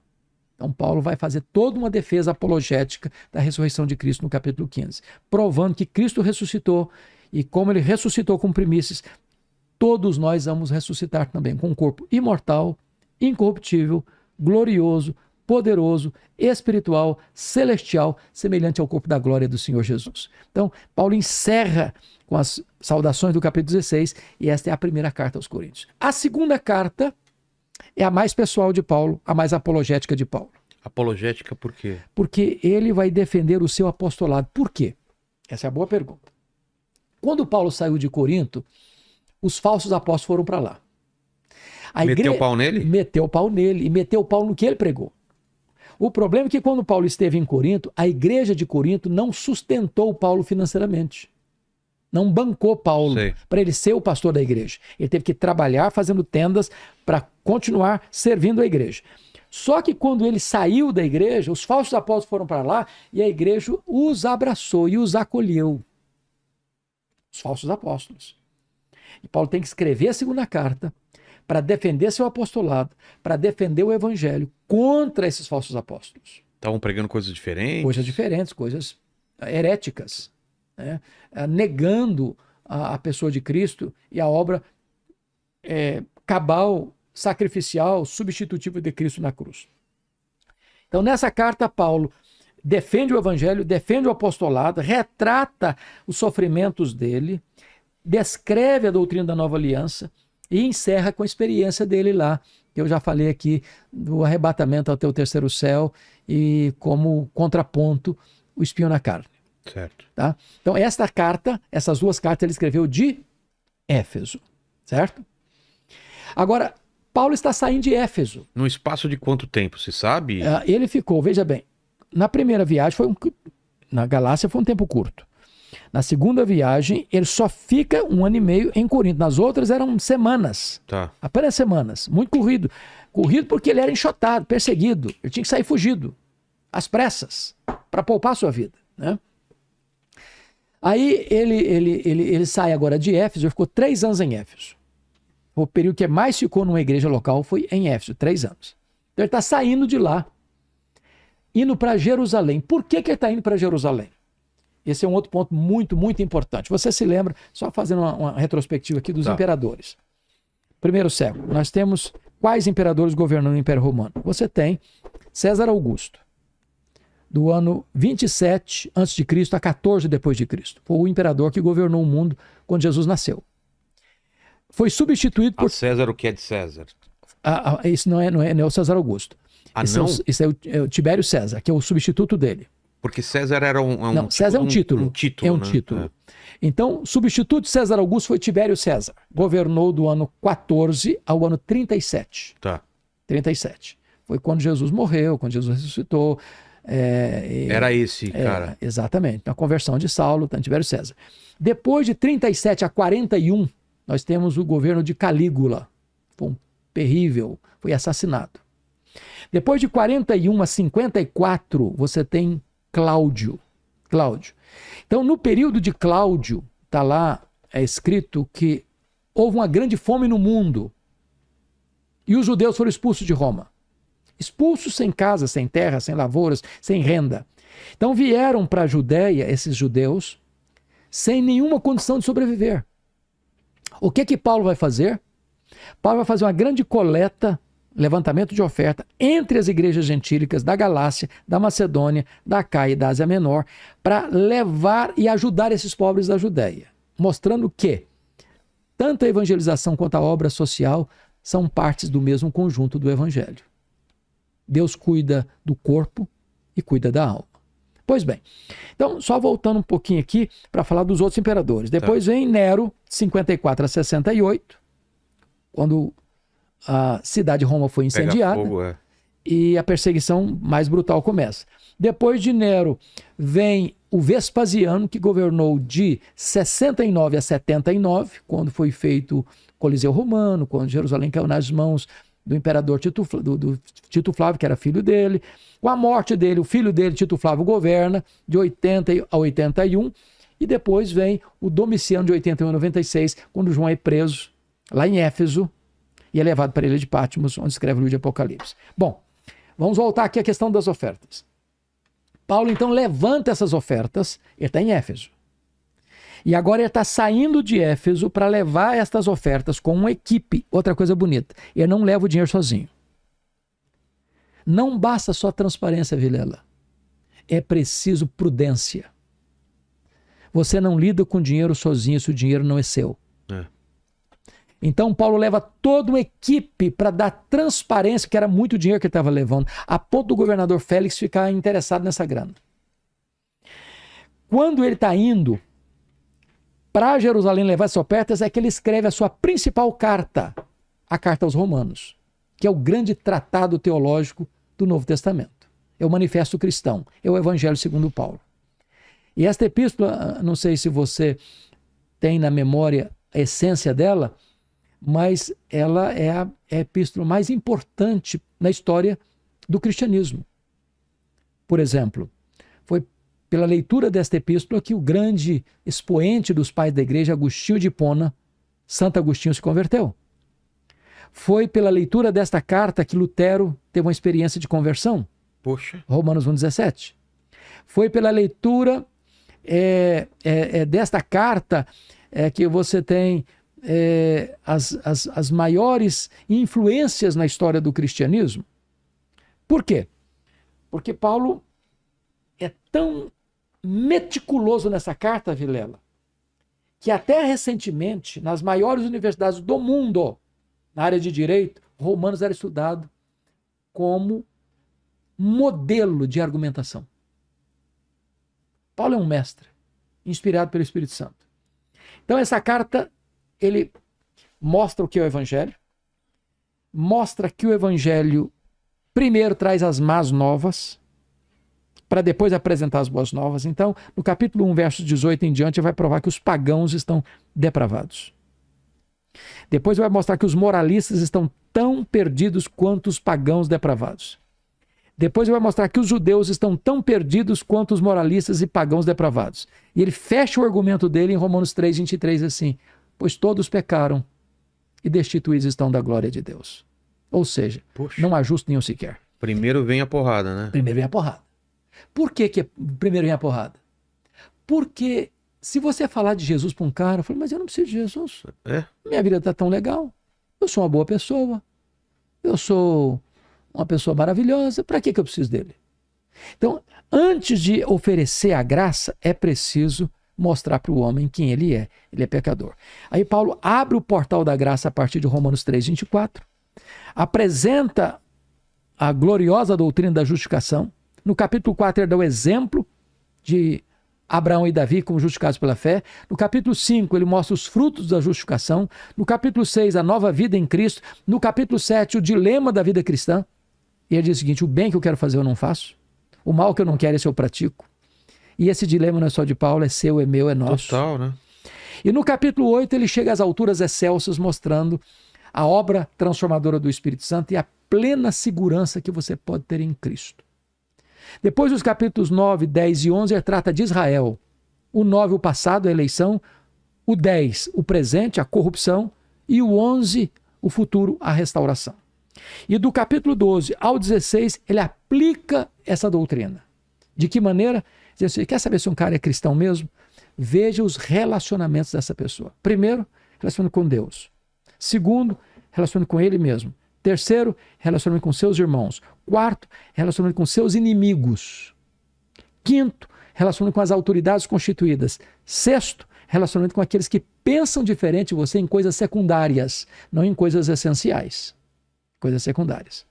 Então Paulo vai fazer toda uma defesa apologética da ressurreição de Cristo no capítulo 15, provando que Cristo ressuscitou e como ele ressuscitou com primícias, todos nós vamos ressuscitar também com um corpo imortal, incorruptível, glorioso, poderoso, espiritual, celestial, semelhante ao corpo da glória do Senhor Jesus. Então Paulo encerra com as saudações do capítulo 16 e esta é a primeira carta aos Coríntios. A segunda carta é a mais pessoal de Paulo, a mais apologética de Paulo. Apologética por quê? Porque ele vai defender o seu apostolado. Por quê? Essa é a boa pergunta. Quando Paulo saiu de Corinto, os falsos apóstolos foram para lá. Meteu o pau nele? Meteu o pau nele e meteu o pau no que ele pregou. O problema é que quando Paulo esteve em Corinto, a igreja de Corinto não sustentou Paulo financeiramente. Não bancou Paulo para ele ser o pastor da igreja. Ele teve que trabalhar fazendo tendas para continuar servindo a igreja. Só que quando ele saiu da igreja, os falsos apóstolos foram para lá e a igreja os abraçou e os acolheu. Os falsos apóstolos. E Paulo tem que escrever a segunda carta para defender seu apostolado, para defender o evangelho contra esses falsos apóstolos. Estavam pregando coisas diferentes? Coisas diferentes, coisas heréticas, né? Negando a pessoa de Cristo e a obra cabal, sacrificial, substitutiva de Cristo na cruz. Então, nessa carta, Paulo defende o evangelho, defende o apostolado, retrata os sofrimentos dele, descreve a doutrina da nova aliança e encerra com a experiência dele lá, que eu já falei aqui, do arrebatamento até o terceiro céu e como contraponto, o espinho na carne. Certo. Tá? Então, esta carta, essas duas cartas ele escreveu de Éfeso, certo? Agora, Paulo está saindo de Éfeso. No espaço de quanto tempo, se sabe? Ele ficou, veja bem, na primeira viagem, na Galácia foi um tempo curto. Na segunda viagem, ele só fica 1 ano e meio em Corinto. Nas outras eram semanas. Tá. Apenas semanas. Muito corrido. Corrido porque ele era enxotado, perseguido. Ele tinha que sair fugido. Às pressas. Para poupar a sua vida. Né? Aí ele sai agora de Éfeso. Ele ficou 3 anos em Éfeso. O período que mais ficou numa igreja local foi em Éfeso. 3 anos. Então ele está saindo de lá. Indo para Jerusalém. Por que ele está indo para Jerusalém? Esse é um outro ponto muito, muito importante. Você se lembra, só fazendo uma retrospectiva aqui dos imperadores. Primeiro século, nós temos quais imperadores governando o Império Romano? Você tem César Augusto, do ano 27 a.C. a 14 depois de Cristo. Foi o imperador que governou o mundo quando Jesus nasceu. Foi substituído por... César, o que é de César? Isso não é o César Augusto. Esse é o Tibério César, que é o substituto dele. Porque César era Não, César é um título. É um né? título. Então, o substituto de César Augusto foi Tibério César. Governou do ano 14 ao ano 37. Tá. 37. Foi quando Jesus morreu, quando Jesus ressuscitou. Era esse, cara. Exatamente. A conversão de Saulo, Tibério César. Depois de 37 a 41, nós temos o governo de Calígula. Foi terrível, foi assassinado. Depois de 41 a 54, você tem Cláudio. Então, no período de Cláudio, está lá, é escrito que houve uma grande fome no mundo e os judeus foram expulsos de Roma. Expulsos sem casa, sem terra, sem lavouras, sem renda. Então vieram para a Judéia, esses judeus, sem nenhuma condição de sobreviver. O que Paulo vai fazer? Paulo vai fazer uma grande coleta, levantamento de oferta entre as igrejas gentílicas da Galácia, da Macedônia, da Acaia e da Ásia Menor, para levar e ajudar esses pobres da Judéia, mostrando que tanto a evangelização quanto a obra social são partes do mesmo conjunto do evangelho. Deus cuida do corpo e cuida da alma. Pois bem, então só voltando um pouquinho aqui para falar dos outros imperadores. Depois vem Nero, 54 a 68, quando a cidade de Roma foi incendiada. Pega fogo, e a perseguição mais brutal começa. Depois de Nero vem o Vespasiano, que governou de 69 a 79, quando foi feito o Coliseu Romano, quando Jerusalém caiu nas mãos do imperador do Tito Flávio, que era filho dele. Com a morte dele, o filho dele, Tito Flávio, governa de 80 a 81, e depois vem o Domiciano de 81 a 96, quando João é preso lá em Éfeso, e é levado para a ilha de Patmos, onde escreve o livro de Apocalipse. Bom, vamos voltar aqui à questão das ofertas. Paulo, então, levanta essas ofertas, ele está em Éfeso. E agora ele está saindo de Éfeso para levar estas ofertas com uma equipe. Outra coisa bonita, ele não leva o dinheiro sozinho. Não basta só transparência, Vilela. É preciso prudência. Você não lida com dinheiro sozinho se o dinheiro não é seu. Então Paulo leva toda uma equipe para dar transparência, que era muito dinheiro que ele estava levando, a ponto do governador Félix ficar interessado nessa grana. Quando ele está indo para Jerusalém levar essas ofertas, é que ele escreve a sua principal carta, a carta aos Romanos, que é o grande tratado teológico do Novo Testamento. É o Manifesto Cristão, é o Evangelho segundo Paulo. E esta epístola, não sei se você tem na memória a essência dela, mas ela é a epístola mais importante na história do cristianismo. Por exemplo, foi pela leitura desta epístola que o grande expoente dos pais da igreja, Agostinho de Hipona, Santo Agostinho, se converteu. Foi pela leitura desta carta que Lutero teve uma experiência de conversão. Poxa. Romanos 1,17. Foi pela leitura desta carta que você tem as maiores influências na história do cristianismo. Por quê? Porque Paulo é tão meticuloso nessa carta, Vilela, que até recentemente, nas maiores universidades do mundo, na área de direito, Romanos era estudado como modelo de argumentação. Paulo é um mestre, inspirado pelo Espírito Santo. Então essa carta, ele mostra o que é o Evangelho, mostra que o Evangelho primeiro traz as más novas, para depois apresentar as boas novas. Então, no capítulo 1, versos 18 em diante, vai provar que os pagãos estão depravados. Depois vai mostrar que os moralistas estão tão perdidos quanto os pagãos depravados. Depois vai mostrar que os judeus estão tão perdidos quanto os moralistas e pagãos depravados. E ele fecha o argumento dele em Romanos 3, 23, assim: pois todos pecaram e destituídos estão da glória de Deus. Ou seja, Poxa. Não há justo nenhum sequer. Primeiro vem a porrada, né? Primeiro vem a porrada. Por que primeiro vem a porrada? Porque se você falar de Jesus para um cara, eu falo, mas eu não preciso de Jesus. Minha vida está tão legal. Eu sou uma boa pessoa. Eu sou uma pessoa maravilhosa. Para que eu preciso dele? Então, antes de oferecer a graça, é preciso mostrar para o homem quem ele é. Ele é pecador. Aí Paulo abre o portal da graça a partir de Romanos 3, 24. Apresenta a gloriosa doutrina da justificação. No capítulo 4, ele dá o exemplo de Abraão e Davi como justificados pela fé. No capítulo 5, ele mostra os frutos da justificação. No capítulo 6, a nova vida em Cristo. No capítulo 7, o dilema da vida cristã. E ele diz o seguinte: o bem que eu quero fazer eu não faço. O mal que eu não quero, esse eu pratico. E esse dilema não é só de Paulo, é seu, é meu, é nosso. Total, né? E no capítulo 8, ele chega às alturas excelsas, mostrando a obra transformadora do Espírito Santo e a plena segurança que você pode ter em Cristo. Depois dos capítulos 9, 10 e 11, ele trata de Israel. O 9, o passado, a eleição. O 10, o presente, a corrupção. E o 11, o futuro, a restauração. E do capítulo 12 ao 16, ele aplica essa doutrina. De que maneira? Você quer saber se um cara é cristão mesmo? Veja os relacionamentos dessa pessoa. Primeiro, relacionamento com Deus. Segundo, relacionamento com ele mesmo. Terceiro, relacionamento com seus irmãos. Quarto, relacionamento com seus inimigos. Quinto, relacionamento com as autoridades constituídas. Sexto, relacionamento com aqueles que pensam diferente de você em coisas secundárias, não em coisas essenciais. Coisas secundárias.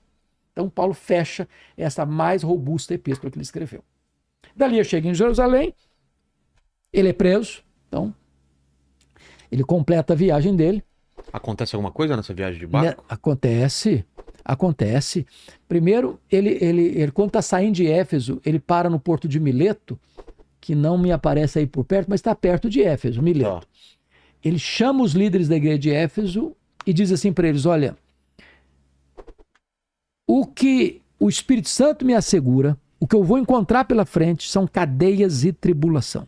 Então, Paulo fecha essa mais robusta epístola que ele escreveu. Dali ele chega em Jerusalém, ele é preso, então ele completa a viagem dele. Acontece alguma coisa nessa viagem de barco? Acontece. Primeiro, ele quando está saindo de Éfeso, ele para no porto de Mileto, que não me aparece aí por perto, mas está perto de Éfeso, Mileto. Ele chama os líderes da igreja de Éfeso e diz assim para eles: olha, o que o Espírito Santo me assegura, o que eu vou encontrar pela frente são cadeias e tribulação.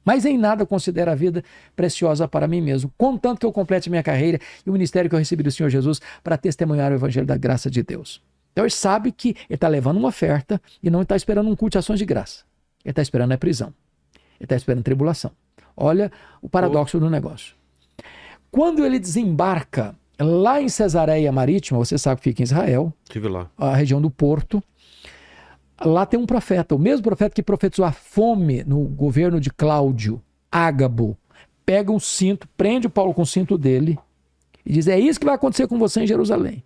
Mas em nada considero a vida preciosa para mim mesmo, contanto que eu complete minha carreira e o ministério que eu recebi do Senhor Jesus para testemunhar o evangelho da graça de Deus. Então ele sabe que ele está levando uma oferta e não está esperando um culto de ações de graça. Ele está esperando a prisão. Ele está esperando tribulação. Olha o paradoxo do negócio. Quando ele desembarca lá em Cesareia Marítima, você sabe que fica em Israel, estive lá, a região do Porto. Lá tem um profeta, o mesmo profeta que profetizou a fome no governo de Cláudio, Ágabo. Pega um cinto, prende o Paulo com o cinto dele E diz, é isso que vai acontecer com você em Jerusalém.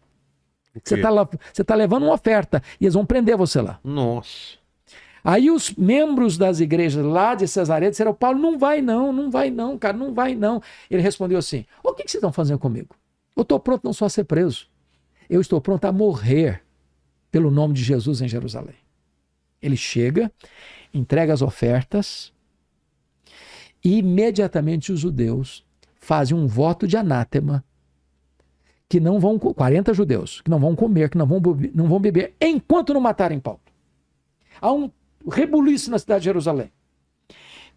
Você tá levando uma oferta e eles vão prender você lá. Nossa. Aí os membros das igrejas lá de Cesareia disseram, Paulo, não vai não, cara, não vai não. Ele respondeu assim, o que vocês estão fazendo comigo? Eu estou pronto não só a ser preso, eu estou pronto a morrer pelo nome de Jesus em Jerusalém. Ele chega, entrega as ofertas e imediatamente os judeus fazem um voto de anátema que não vão, 40 judeus, que não vão comer, que não vão beber, enquanto não matarem Paulo. Há um rebuliço na cidade de Jerusalém.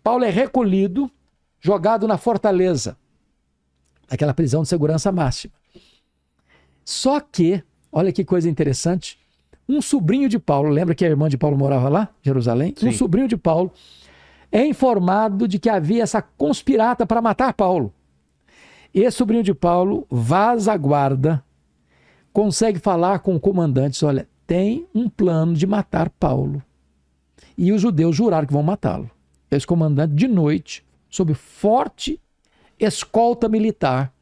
Paulo é recolhido, jogado na fortaleza, aquela prisão de segurança máxima. Só que, olha que coisa interessante, um sobrinho de Paulo, lembra que a irmã de Paulo morava lá, Jerusalém? Sim. Um sobrinho de Paulo é informado de que havia essa conspirata para matar Paulo. Esse sobrinho de Paulo vaza a guarda, consegue falar com o comandante, olha, tem um plano de matar Paulo. E os judeus juraram que vão matá-lo. Esse comandante, de noite, sob forte escolta militar,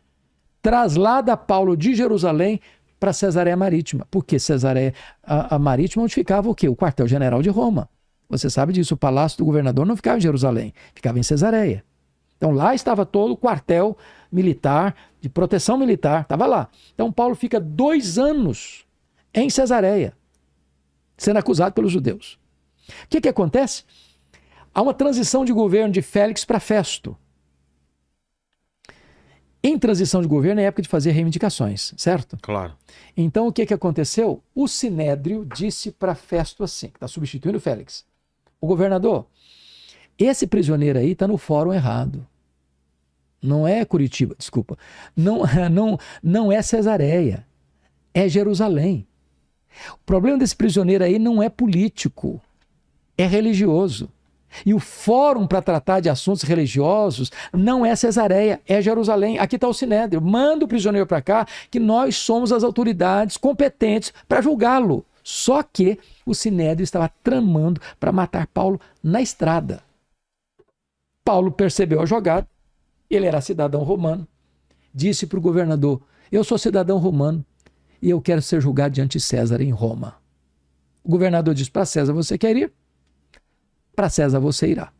traslada Paulo de Jerusalém para Cesareia Marítima. Porque Cesareia a Marítima, onde ficava o quê? O quartel-general de Roma. Você sabe disso, o palácio do governador não ficava em Jerusalém, ficava em Cesareia. Então lá estava todo o quartel militar, de proteção militar, estava lá. Então Paulo fica 2 anos em Cesareia, sendo acusado pelos judeus. O que acontece? Há uma transição de governo de Félix para Festo. Em transição de governo é época de fazer reivindicações, certo? Claro. Então o que aconteceu? O Sinédrio disse para Festo assim, que está substituindo Félix. O governador, esse prisioneiro aí está no fórum errado. Não é Curitiba, desculpa. Não é Cesareia. É Jerusalém. O problema desse prisioneiro aí não é político. É religioso. E o fórum para tratar de assuntos religiosos não é Cesareia, é Jerusalém. Aqui está o Sinédrio. Manda o prisioneiro para cá que nós somos as autoridades competentes para julgá-lo. Só que o Sinédrio estava tramando para matar Paulo na estrada. Paulo percebeu a jogada, ele era cidadão romano, disse para o governador, eu sou cidadão romano e eu quero ser julgado diante de César em Roma. O governador disse, para César você quer ir? Para César você irá.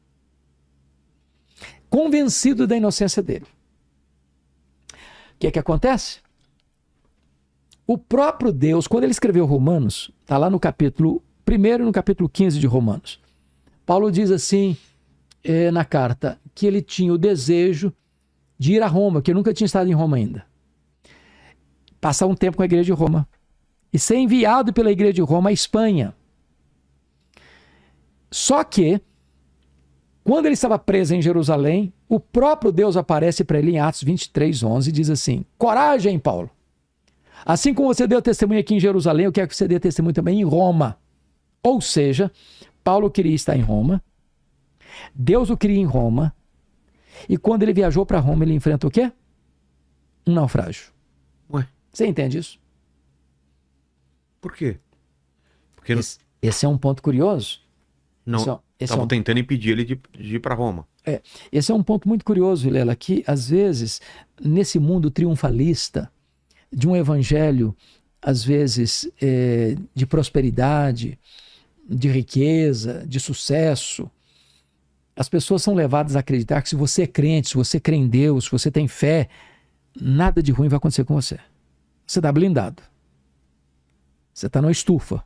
Convencido da inocência dele. O que acontece? O próprio Deus, quando ele escreveu Romanos, está lá no capítulo 1 e no capítulo 15 de Romanos, Paulo diz assim, na carta, que ele tinha o desejo de ir a Roma, que ele nunca tinha estado em Roma ainda. Passar um tempo com a igreja de Roma. E ser enviado pela igreja de Roma à Espanha. Só que, quando ele estava preso em Jerusalém, o próprio Deus aparece para ele em Atos 23:11 e diz assim, coragem, Paulo. Assim como você deu testemunho aqui em Jerusalém, eu quero que você dê testemunho também em Roma. Ou seja, Paulo queria estar em Roma, Deus o queria em Roma, e quando ele viajou para Roma, ele enfrenta o quê? Um naufrágio. Ué? Você entende isso? Por quê? Porque esse é um ponto curioso. não estavam tentando impedir ele de ir para Roma. Esse é um ponto muito curioso, Vilela, que às vezes, nesse mundo triunfalista, de um evangelho, às vezes, de prosperidade, de riqueza, de sucesso, as pessoas são levadas a acreditar que se você é crente, se você crê em Deus, se você tem fé, nada de ruim vai acontecer com você. Você está blindado. Você está numa estufa.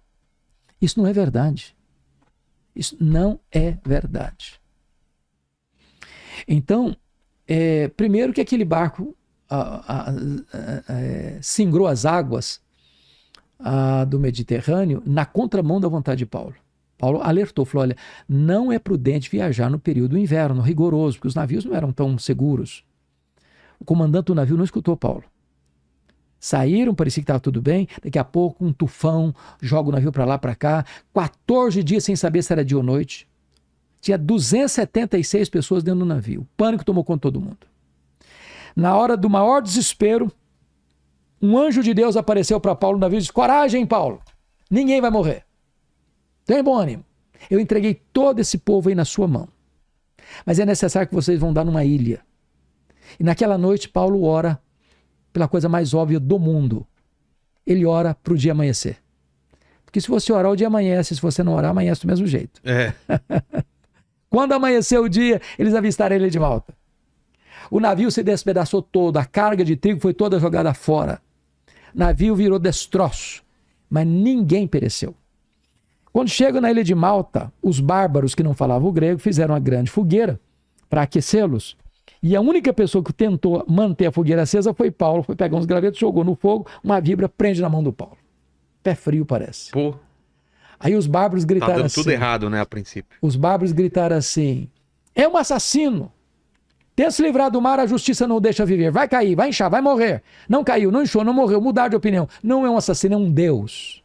Isso não é verdade. Isso não é verdade. Então, primeiro que aquele barco singrou as águas do Mediterrâneo na contramão da vontade de Paulo. Paulo alertou, falou, olha, não é prudente viajar no período do inverno, rigoroso, porque os navios não eram tão seguros. O comandante do navio não escutou Paulo. Saíram, parecia que estava tudo bem, daqui a pouco um tufão joga o navio para lá, para cá, 14 dias sem saber se era dia ou noite. Tinha 276 pessoas dentro do navio. O pânico tomou conta de todo mundo. Na hora do maior desespero, um anjo de Deus apareceu para Paulo no navio e disse, coragem, Paulo, ninguém vai morrer. Tem bom ânimo. Eu entreguei todo esse povo aí na sua mão. Mas é necessário que vocês vão dar numa ilha. E naquela noite, Paulo ora pela coisa mais óbvia do mundo. Ele ora para o dia amanhecer. Porque se você orar, o dia amanhece. Se você não orar, amanhece do mesmo jeito. É. Quando amanheceu o dia, eles avistaram a ilha de Malta. O navio se despedaçou todo, a carga de trigo foi toda jogada fora. O navio virou destroço, mas ninguém pereceu. Quando chegam na ilha de Malta, os bárbaros que não falavam o grego fizeram uma grande fogueira para aquecê-los. E a única pessoa que tentou manter a fogueira acesa foi Paulo. Foi pegar uns gravetos, jogou no fogo, uma vibra prende na mão do Paulo. Pé frio parece. Pô, Aí os bárbaros tá gritaram dando assim. tudo errado, né, a princípio. Os bárbaros gritaram assim: é um assassino. Tenta se livrar do mar, a justiça não o deixa viver. Vai cair, vai inchar, vai morrer. Não caiu, não inchou, não morreu. Mudar de opinião. Não é um assassino, é um Deus.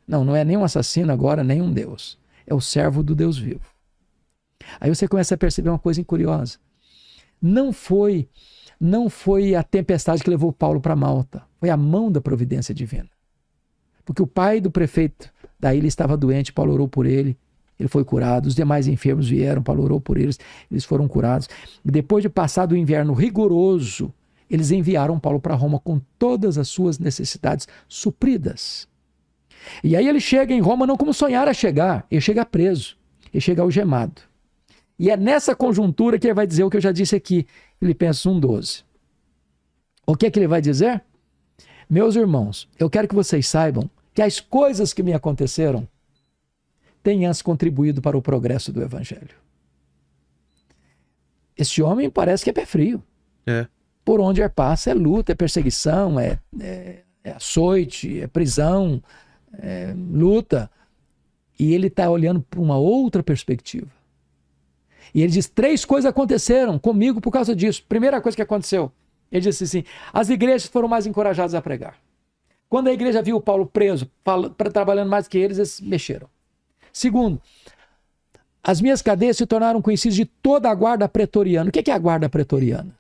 Não, não é nem um assassino agora, nem um Deus. É o servo do Deus vivo. Aí você começa a perceber uma coisa curiosa. Não foi a tempestade que levou Paulo para Malta. Foi a mão da providência divina. Porque o pai do prefeito da ilha estava doente, Paulo orou por ele. Ele foi curado, os demais enfermos vieram, Paulo orou por eles, eles foram curados. E depois de passar do inverno rigoroso, eles enviaram Paulo para Roma com todas as suas necessidades supridas. E aí ele chega em Roma não como sonhara chegar, ele chega preso, ele chega algemado. E é nessa conjuntura que ele vai dizer o que eu já disse aqui, Filipenses 1,12. O que é que ele vai dizer? Meus irmãos, eu quero que vocês saibam que as coisas que me aconteceram têm antes contribuído para o progresso do Evangelho. Esse homem parece que é pé frio. É. Por onde ele passa é luta, é perseguição, é açoite, é prisão, é luta. E ele está olhando para uma outra perspectiva. E ele diz, 3 coisas aconteceram comigo por causa disso. Primeira coisa que aconteceu, ele disse assim, as igrejas foram mais encorajadas a pregar. Quando a igreja viu Paulo preso, trabalhando mais que eles mexeram. Segundo, as minhas cadeias se tornaram conhecidas de toda a guarda pretoriana. O que é a guarda pretoriana?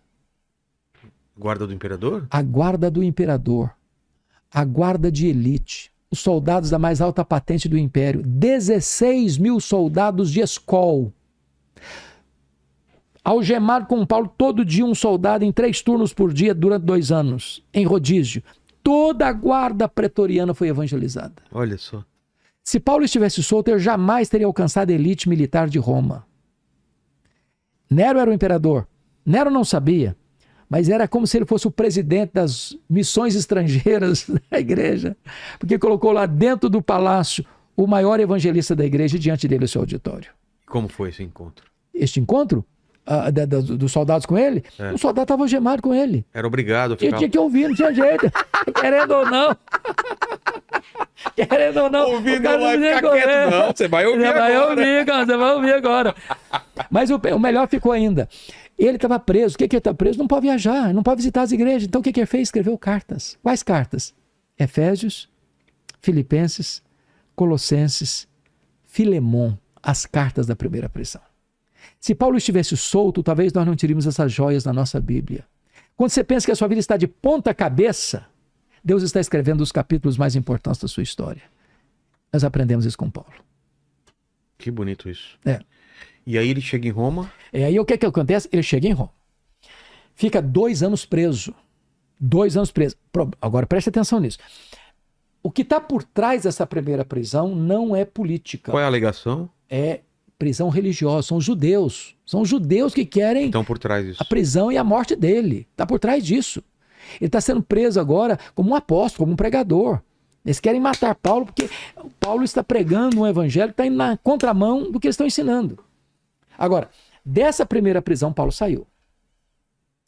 Guarda do imperador? A guarda do imperador. A guarda de elite. Os soldados da mais alta patente do império. 16 mil soldados de escol. Algemado com Paulo todo dia um soldado em 3 turnos por dia durante 2 anos. Em rodízio. Toda a guarda pretoriana foi evangelizada. Olha só. Se Paulo estivesse solto, ele jamais teria alcançado a elite militar de Roma. Nero era o imperador. Nero não sabia, mas era como se ele fosse o presidente das missões estrangeiras da igreja, porque colocou lá dentro do palácio o maior evangelista da igreja e diante dele o seu auditório. Como foi esse encontro? Este encontro dos soldados com ele, o soldado estava algemado com ele. Era obrigado a Ele ficar... tinha que ouvir, não tinha jeito. Querendo ou não. Querendo ou não. Ouvindo o cara não vai tinha ficar que quieto, ouvir. não. Você vai ouvir agora. Você vai ouvir agora. Mas o melhor ficou ainda. Ele estava preso. O que ele está preso? Não pode viajar, não pode visitar as igrejas. Então o que ele fez? Escreveu cartas. Quais cartas? Efésios, Filipenses, Colossenses, Filemon. As cartas da primeira prisão. Se Paulo estivesse solto, talvez nós não teríamos essas joias na nossa Bíblia. Quando você pensa que a sua vida está de ponta cabeça, Deus está escrevendo os capítulos mais importantes da sua história. Nós aprendemos isso com Paulo. Que bonito isso. É. E aí ele chega em Roma. E aí o que acontece? Ele chega em Roma. Fica 2 anos preso. 2 anos preso. Agora preste atenção nisso. O que está por trás dessa primeira prisão não é política. Qual é a alegação? É prisão religiosa. São os judeus. São os judeus que querem Então por trás disso. a prisão e a morte dele. Está por trás disso. Ele está sendo preso agora como um apóstolo, como um pregador. Eles querem matar Paulo porque Paulo está pregando um evangelho que está indo na contramão do que eles estão ensinando. Agora, dessa primeira prisão, Paulo saiu.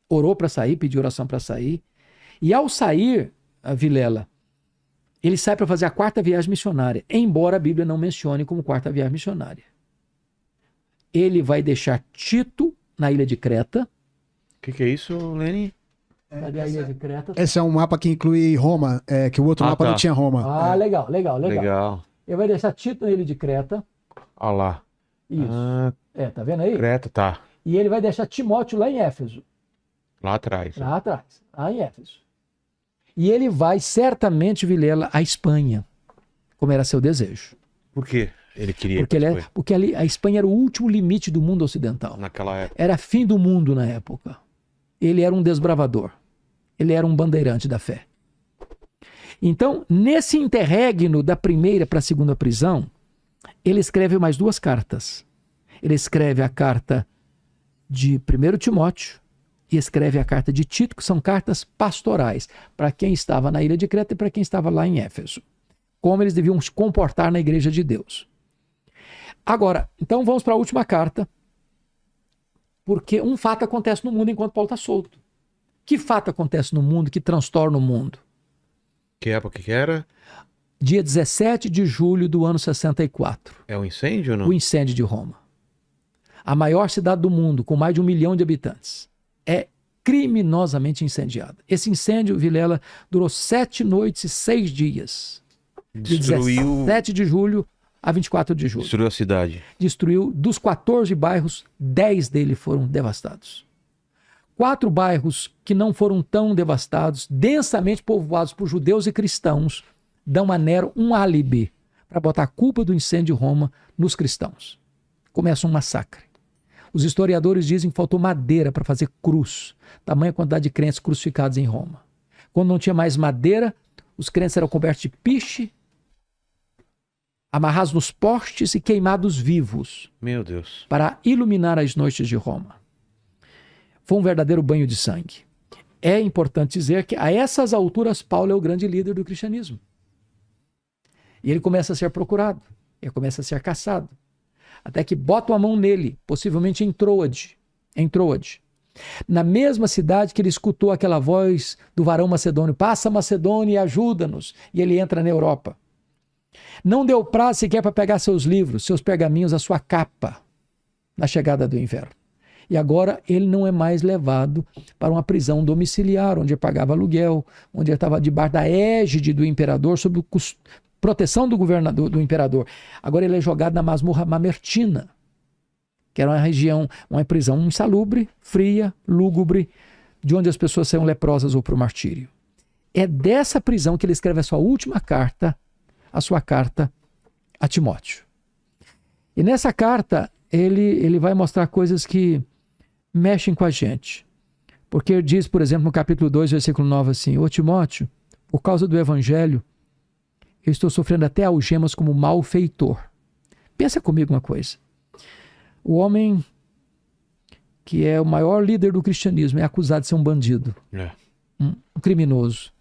Orou para sair, pediu oração para sair. E ao sair, Vilela, ele sai para fazer a 4ª viagem missionária, embora a Bíblia não mencione como 4ª viagem missionária. Ele vai deixar Tito na ilha de Creta. O que é isso, Leni? Cadê a ilha de Creta? Esse é um mapa que inclui Roma, que o outro mapa tá. não tinha Roma. Ah, legal. Legal. Ele vai deixar Tito na ilha de Creta. Olha lá. Isso. Ah, Tá vendo aí? Creta, tá. E ele vai deixar Timóteo lá em Éfeso. Lá atrás. Lá atrás, lá em Éfeso. E ele vai certamente, Vilela, à Espanha, como era seu desejo. Por quê? Ele queria. Porque ali, a Espanha era o último limite do mundo ocidental. Naquela época. Era fim do mundo na época. Ele era um desbravador. Ele era um bandeirante da fé. Então, nesse interregno da primeira para a segunda prisão, ele escreve mais 2 cartas. Ele escreve a carta de 1 Timóteo e escreve a carta de Tito, que são cartas pastorais, para quem estava na ilha de Creta e para quem estava lá em Éfeso. Como eles deviam se comportar na igreja de Deus. Agora, então vamos para a última carta, porque um fato acontece no mundo enquanto Paulo está solto. Que fato acontece no mundo que transtorna o mundo? Que época que era? Dia 17 de julho do ano 64. É um incêndio ou não? O incêndio de Roma. A maior cidade do mundo, com mais de 1 milhão de habitantes. É criminosamente incendiada. Esse incêndio, Vilela, durou 7 noites e 6 dias. De 17 de julho a 24 de julho. Destruiu a cidade. Destruiu, dos 14 bairros, 10 deles foram devastados. 4 bairros que não foram tão devastados, densamente povoados por judeus e cristãos, dão a Nero um álibi para botar a culpa do incêndio de Roma nos cristãos. Começa um massacre. Os historiadores dizem que faltou madeira para fazer cruz, tamanha quantidade de crentes crucificados em Roma. Quando não tinha mais madeira, os crentes eram cobertos de piche, amarrados nos postes e queimados vivos. Meu Deus. Para iluminar as noites de Roma. Foi um verdadeiro banho de sangue. É importante dizer que a essas alturas Paulo é o grande líder do cristianismo. E ele começa a ser procurado, ele começa a ser caçado. Até que botam a mão nele, possivelmente em Troade. Na mesma cidade que ele escutou aquela voz do varão macedônio, passa Macedônia e ajuda-nos. E ele entra na Europa. Não deu prazo sequer para pegar seus livros, seus pergaminhos, a sua capa, na chegada do inverno. E agora ele não é mais levado para uma prisão domiciliar, onde ele pagava aluguel, onde ele estava debaixo da égide do imperador, sob proteção do governador, do imperador. Agora ele é jogado na masmorra mamertina, que era uma região, uma prisão insalubre, fria, lúgubre, de onde as pessoas saíam leprosas ou para o martírio. É dessa prisão que ele escreve a sua última carta, a sua carta a Timóteo. E nessa carta ele vai mostrar coisas que mexem com a gente. Porque ele diz, por exemplo, no capítulo 2, versículo 9 assim: Ô Timóteo, por causa do evangelho, eu estou sofrendo até algemas como malfeitor. Pensa comigo uma coisa. O homem que é o maior líder do cristianismo é acusado de ser um bandido, um criminoso.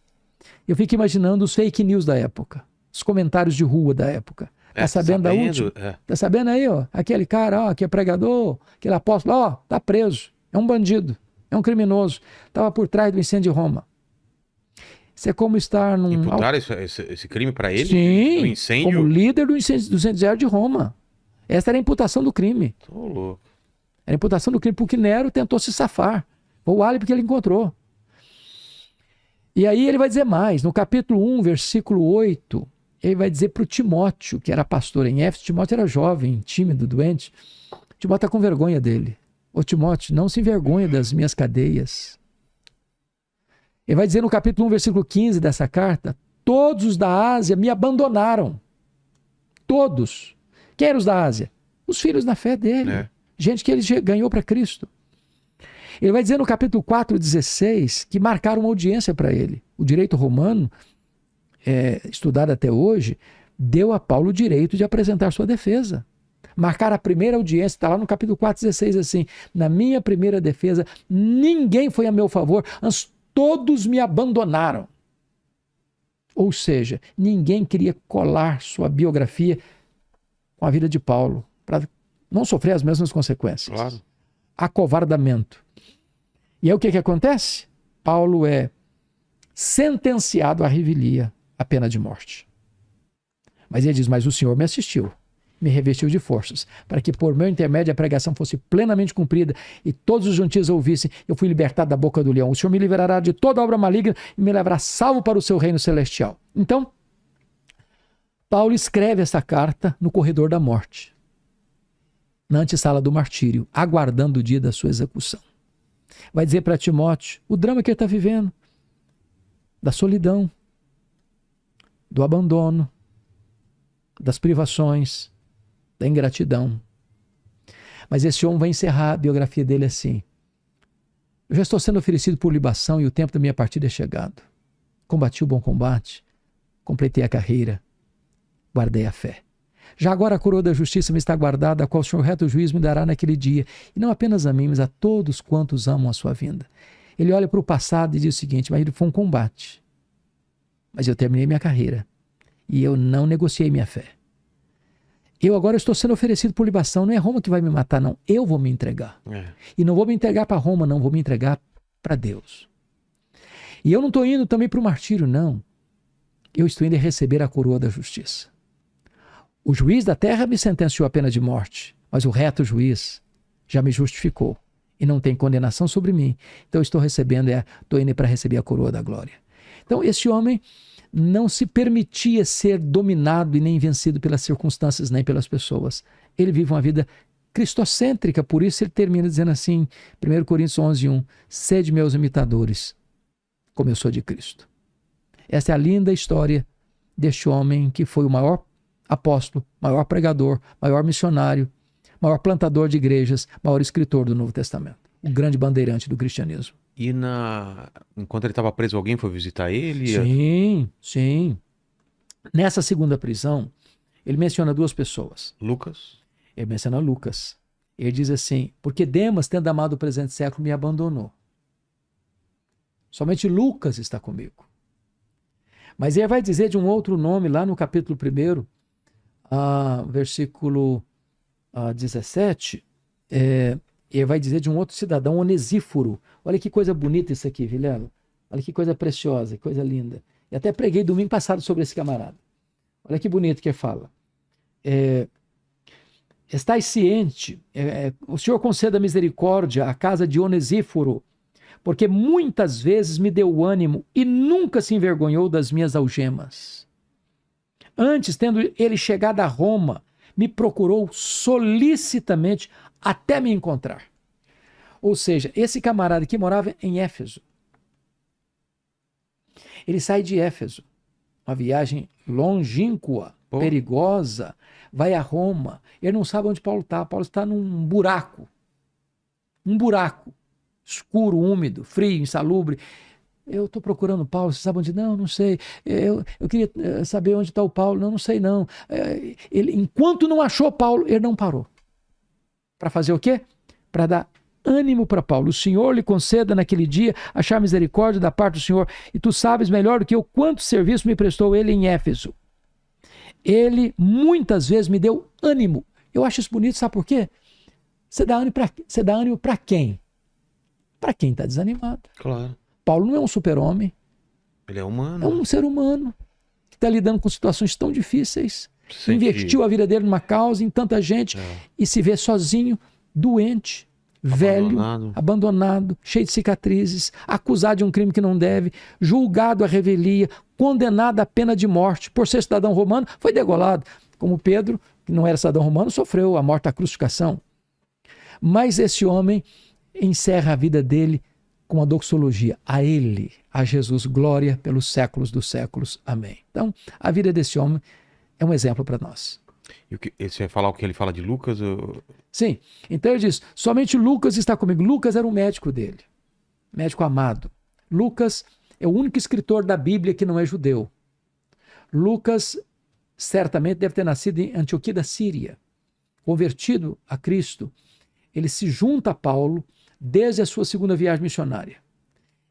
Eu fico imaginando os fake news da época, os comentários de rua da época. Tá sabendo da última? Tá sabendo aí, ó? Aquele cara, ó, que é pregador, aquele apóstolo, ó, tá preso. É um bandido, é um criminoso. Estava por trás do incêndio de Roma. Isso é como estar num... Imputaram esse crime para ele? Sim, do incêndio? como líder do incendiário de Roma. Essa era a imputação do crime. Tô louco. Era a imputação do crime porque Nero tentou se safar. Foi o álibi que ele encontrou. E aí ele vai dizer mais. No capítulo 1, versículo 8, ele vai dizer para o Timóteo, que era pastor em Éfeso. Timóteo era jovem, tímido, doente. Timóteo está com vergonha dele. Ô Timóteo, não se envergonhe das minhas cadeias. Ele vai dizer no capítulo 1, versículo 15 dessa carta: todos os da Ásia me abandonaram. Todos. Quem eram os da Ásia? Os filhos na fé dele. Gente que ele ganhou para Cristo. Ele vai dizer no capítulo 4, 16, que marcaram uma audiência para ele. O direito romano, estudado até hoje, deu a Paulo o direito de apresentar sua defesa. Marcar a primeira audiência, está lá no capítulo 4, 16, assim: na minha primeira defesa, ninguém foi a meu favor, antes todos me abandonaram. Ou seja, ninguém queria colar sua biografia com a vida de Paulo, para não sofrer as mesmas consequências. Claro. Acovardamento. E aí o que acontece? Paulo é sentenciado à revelia, a pena de morte. Mas ele diz: mas o Senhor me assistiu, me revestiu de forças, para que por meu intermédio a pregação fosse plenamente cumprida e todos os gentios ouvissem. Eu fui libertado da boca do leão. O Senhor me livrará de toda obra maligna e me levará salvo para o seu reino celestial. Então, Paulo escreve essa carta no corredor da morte, na antessala do martírio, aguardando o dia da sua execução. Vai dizer para Timóteo o drama que ele está vivendo, da solidão, do abandono, das privações, da ingratidão. Mas esse homem vai encerrar a biografia dele assim: Eu já estou sendo oferecido por libação e o tempo da minha partida é chegado. Combati o bom combate, completei a carreira, guardei a fé. Já agora a coroa da justiça me está guardada, a qual o Senhor reto juiz me dará naquele dia, e não apenas a mim, mas a todos quantos amam a sua vinda. Ele olha para o passado e diz o seguinte: mas ele foi um combate, mas eu terminei minha carreira, e eu não negociei minha fé. Eu agora estou sendo oferecido por libação, não é Roma que vai me matar, não, eu vou me entregar. E não vou me entregar para Roma, não, vou me entregar para Deus. E eu não estou indo também para o martírio, não. Eu estou indo receber a coroa da justiça. O juiz da terra me sentenciou a pena de morte, mas o reto juiz já me justificou e não tem condenação sobre mim. Então eu estou indo para receber a coroa da glória. Então esse homem não se permitia ser dominado e nem vencido pelas circunstâncias nem pelas pessoas. Ele vive uma vida cristocêntrica, por isso ele termina dizendo assim, 1 Coríntios 11:1, sede meus imitadores, como eu sou de Cristo. Essa é a linda história deste homem que foi o maior apóstolo, maior pregador, maior missionário, maior plantador de igrejas, maior escritor do Novo Testamento. O grande bandeirante do cristianismo. E enquanto ele estava preso, alguém foi visitar ele? Sim, sim. Nessa segunda prisão, ele menciona duas pessoas. Lucas? Ele menciona Lucas. Ele diz assim, porque Demas, tendo amado o presente século, me abandonou. Somente Lucas está comigo. Mas ele vai dizer de um outro nome lá no capítulo 1, versículo 17, ele vai dizer de um outro cidadão, Onesíforo. Olha que coisa bonita isso aqui, Vilela. Olha que coisa preciosa, que coisa linda. E até preguei domingo passado sobre esse camarada. Olha que bonito que ele fala. Estais ciente, o Senhor conceda misericórdia à casa de Onesíforo, porque muitas vezes me deu ânimo e nunca se envergonhou das minhas algemas. Antes, tendo ele chegado a Roma, me procurou solicitamente até me encontrar. Ou seja, esse camarada que morava em Éfeso, ele sai de Éfeso, uma viagem longínqua, perigosa, vai a Roma, ele não sabe onde Paulo está num buraco, escuro, úmido, frio, insalubre. Eu estou procurando Paulo, você sabe onde? Não sei. Eu queria saber onde está o Paulo. Não sei não. Ele, enquanto não achou Paulo, ele não parou. Para fazer o quê? Para dar ânimo para Paulo. O Senhor lhe conceda naquele dia achar misericórdia da parte do Senhor. E tu sabes melhor do que eu quanto serviço me prestou ele em Éfeso. Ele muitas vezes me deu ânimo. Eu acho isso bonito, sabe por quê? Você dá ânimo para quem? Para quem está desanimado. Claro. Paulo não é um super-homem. Ele é humano. É um ser humano que está lidando com situações tão difíceis. Investiu a vida dele numa causa, em tanta gente, e se vê sozinho, doente, velho, abandonado, cheio de cicatrizes, acusado de um crime que não deve, julgado à revelia, condenado à pena de morte. Por ser cidadão romano, foi degolado. Como Pedro, que não era cidadão romano, sofreu a morte da crucificação. Mas esse homem encerra a vida dele com a doxologia: a ele, a Jesus, glória pelos séculos dos séculos. Amém. Então, a vida desse homem é um exemplo para nós. E você vai falar o que ele fala de Lucas? Sim. Então ele diz, somente Lucas está comigo. Lucas era um médico dele, médico amado. Lucas é o único escritor da Bíblia que não é judeu. Lucas certamente deve ter nascido em Antioquia da Síria. Convertido a Cristo, ele se junta a Paulo desde a sua segunda viagem missionária.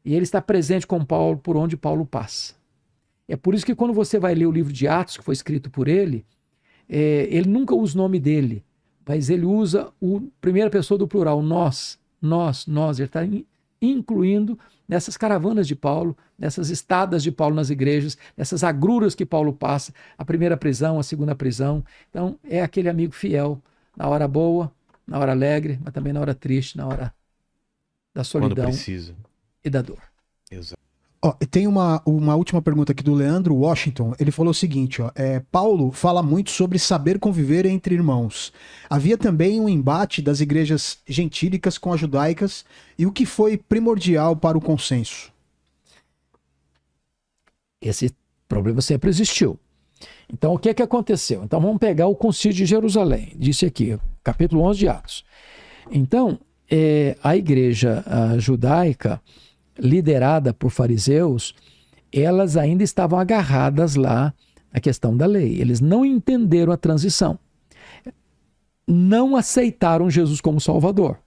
E ele está presente com Paulo por onde Paulo passa. É por isso que quando você vai ler o livro de Atos, que foi escrito por ele, ele nunca usa o nome dele, mas ele usa a primeira pessoa do plural, nós. Ele está incluindo nessas caravanas de Paulo, nessas estadas de Paulo nas igrejas, nessas agruras que Paulo passa, a primeira prisão, a segunda prisão. Então, é aquele amigo fiel, na hora boa, na hora alegre, mas também na hora triste, na hora da solidão e da dor. Exato. Tem uma última pergunta aqui do Leandro Washington. Ele falou o seguinte, Paulo fala muito sobre saber conviver entre irmãos. Havia também um embate das igrejas gentílicas com as judaicas, e o que foi primordial para o consenso? Esse problema sempre existiu. Então, o que aconteceu? Então, vamos pegar o concílio de Jerusalém. Disse aqui, capítulo 11 de Atos. Então, a igreja judaica, liderada por fariseus, elas ainda estavam agarradas lá na questão da lei. Eles não entenderam a transição. Não aceitaram Jesus como Salvador.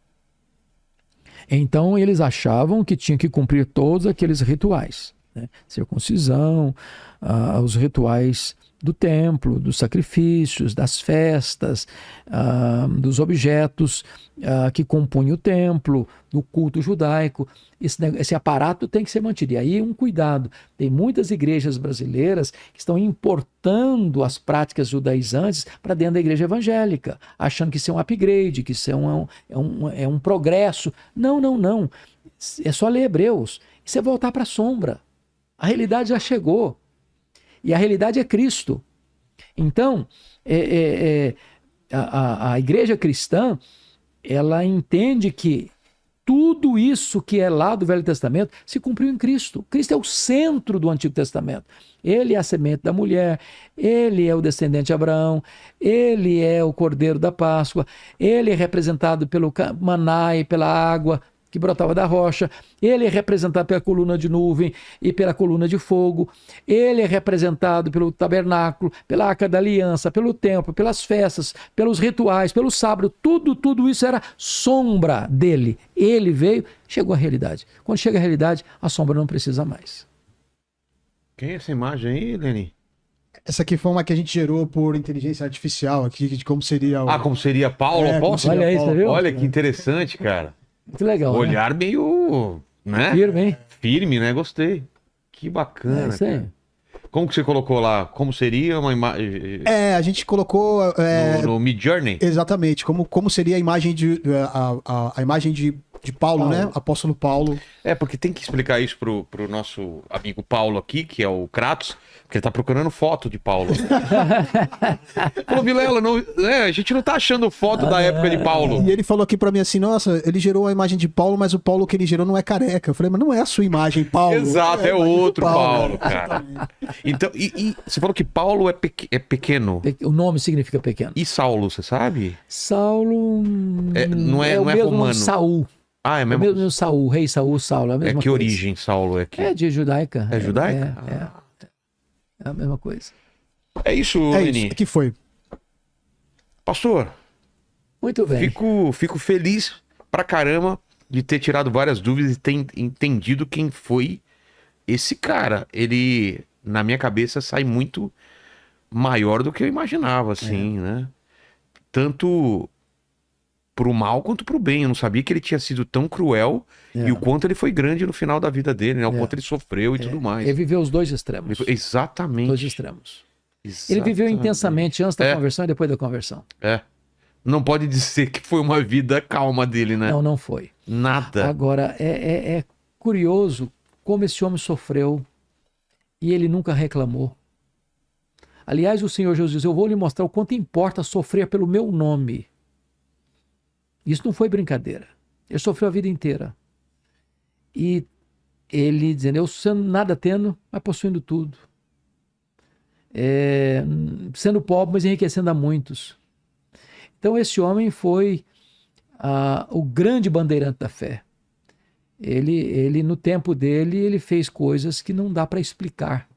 Então eles achavam que tinham que cumprir todos aqueles rituais, né? Circuncisão, os rituais do templo, dos sacrifícios, das festas, dos objetos que compunham o templo, do culto judaico. Esse aparato tem que ser mantido. E aí um cuidado. Tem muitas igrejas brasileiras que estão importando as práticas judaizantes para dentro da igreja evangélica, achando que isso é um upgrade, que isso é um progresso. Não, não, não. É só ler Hebreus. Isso é voltar para a sombra. A realidade já chegou. E a realidade é Cristo. Então, a igreja cristã, ela entende que tudo isso que é lá do Velho Testamento se cumpriu em Cristo. Cristo é o centro do Antigo Testamento. Ele é a semente da mulher, ele é o descendente de Abraão, ele é o cordeiro da Páscoa, ele é representado pelo maná e pela água que brotava da rocha, ele é representado pela coluna de nuvem e pela coluna de fogo, ele é representado pelo tabernáculo, pela arca da aliança, pelo templo, pelas festas, pelos rituais, pelo sábado, tudo isso era sombra dele. Ele veio, chegou à realidade. Quando chega à realidade, a sombra não precisa mais. Quem é essa imagem aí, Leni? Essa aqui foi uma que a gente gerou por inteligência artificial aqui, de como seria o... Como seria Paulo? como seria Olha aí, Paulo. você viu? Olha que interessante, cara. Muito legal, Olhar meio, né? Firme, hein? Firme, né? Gostei. Que bacana. Isso aí. Cara. Como que você colocou lá? Como seria uma imagem A gente colocou... no Midjourney? Exatamente, como seria a imagem a imagem de Paulo, né? Apóstolo Paulo. Porque tem que explicar isso pro nosso amigo Paulo aqui, que é o Kratos, porque ele tá procurando foto de Paulo. Falou, Vilela, a gente não tá achando foto da época de Paulo. E ele falou aqui pra mim assim, nossa, ele gerou a imagem de Paulo, mas o Paulo que ele gerou não é careca. Eu falei, mas não é a sua imagem, Paulo. Exato, a é imagem do outro Paulo, cara. Então, e você falou que Paulo é pequeno. O nome significa pequeno. E Saulo, você sabe? Saulo não é o mesmo romano. nome de Saul. É É o mesmo? mesmo Saul, rei Saul, Saulo. É a mesma Que coisa. origem Saulo é aqui? É de judaica. É judaica? É a mesma coisa. É isso, É Leni. isso, que foi. Pastor, Muito bem. fico feliz pra caramba de ter tirado várias dúvidas e ter entendido quem foi esse cara. Ele, na minha cabeça, sai muito maior do que eu imaginava, assim, né? Tanto pro mal quanto pro bem. Eu não sabia que ele tinha sido tão cruel e o quanto ele foi grande no final da vida dele, né? O quanto ele sofreu e tudo mais. Ele viveu os dois extremos. Exatamente. Dois extremos. Ele viveu intensamente antes da conversão e depois da conversão. Não pode dizer que foi uma vida calma dele, né? Não foi. Nada. Agora, é curioso como esse homem sofreu e ele nunca reclamou. Aliás, o Senhor Jesus diz, eu vou lhe mostrar o quanto importa sofrer pelo meu nome. Isso não foi brincadeira. Ele sofreu a vida inteira. E ele dizendo, eu sendo nada tendo, mas possuindo tudo. Sendo pobre, mas enriquecendo a muitos. Então esse homem foi o grande bandeirante da fé. Ele no tempo dele, ele fez coisas que não dá para explicar.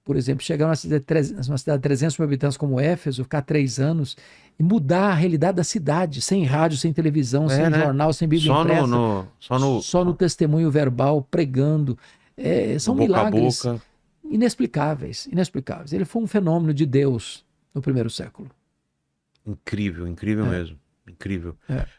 Por exemplo, chegar numa cidade de 300 mil habitantes como Éfeso, ficar 3 anos e mudar a realidade da cidade, sem rádio, sem televisão, sem jornal, sem Bíblia impressa. Só no testemunho verbal, pregando. São milagres inexplicáveis. Ele foi um fenômeno de Deus no primeiro século. Incrível mesmo. Incrível.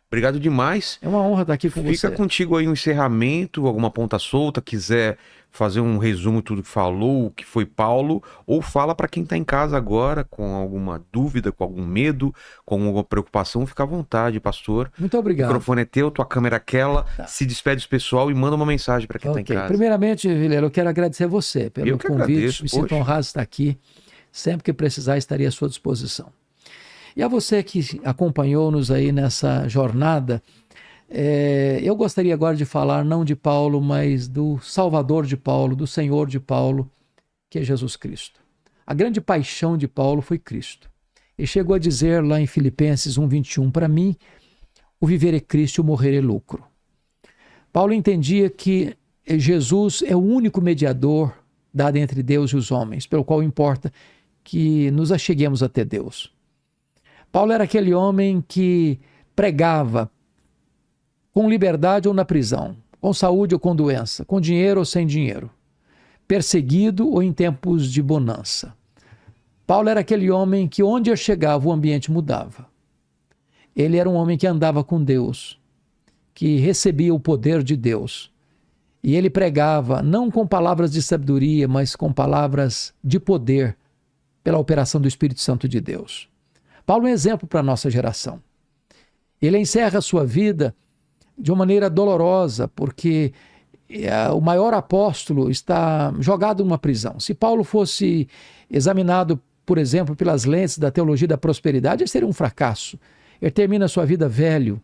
Obrigado demais. É uma honra estar aqui com você. Fica contigo aí um encerramento, alguma ponta solta, quiser fazer um resumo de tudo que falou, o que foi Paulo, ou fala para quem está em casa agora com alguma dúvida, com algum medo, com alguma preocupação, fica à vontade, pastor. Muito obrigado. O microfone é teu, tua câmera é aquela, se despede do pessoal e manda uma mensagem para quem está em casa. Primeiramente, Vilela, eu quero agradecer a você pelo convite, agradeço, me sinto honrado de estar aqui, sempre que precisar estaria à sua disposição. E a você que acompanhou-nos aí nessa jornada, eu gostaria agora de falar não de Paulo, mas do Salvador de Paulo, do Senhor de Paulo, que é Jesus Cristo. A grande paixão de Paulo foi Cristo. Ele chegou a dizer lá em Filipenses 1:21, para mim, o viver é Cristo e o morrer é lucro. Paulo entendia que Jesus é o único mediador dado entre Deus e os homens, pelo qual importa que nos acheguemos até Deus. Paulo era aquele homem que pregava com liberdade ou na prisão, com saúde ou com doença, com dinheiro ou sem dinheiro, perseguido ou em tempos de bonança. Paulo era aquele homem que onde eu chegava o ambiente mudava. Ele era um homem que andava com Deus, que recebia o poder de Deus. E ele pregava não com palavras de sabedoria, mas com palavras de poder pela operação do Espírito Santo de Deus. Paulo é um exemplo para a nossa geração. Ele encerra a sua vida de uma maneira dolorosa, porque o maior apóstolo está jogado numa prisão. Se Paulo fosse examinado, por exemplo, pelas lentes da teologia da prosperidade, ele seria um fracasso. Ele termina a sua vida velho,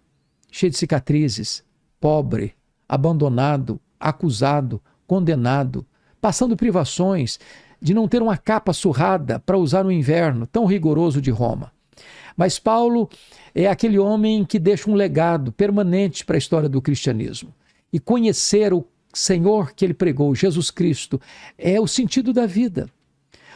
cheio de cicatrizes, pobre, abandonado, acusado, condenado, passando privações de não ter uma capa surrada para usar no inverno tão rigoroso de Roma. Mas Paulo é aquele homem que deixa um legado permanente para a história do cristianismo. E conhecer o Senhor que ele pregou, Jesus Cristo, é o sentido da vida.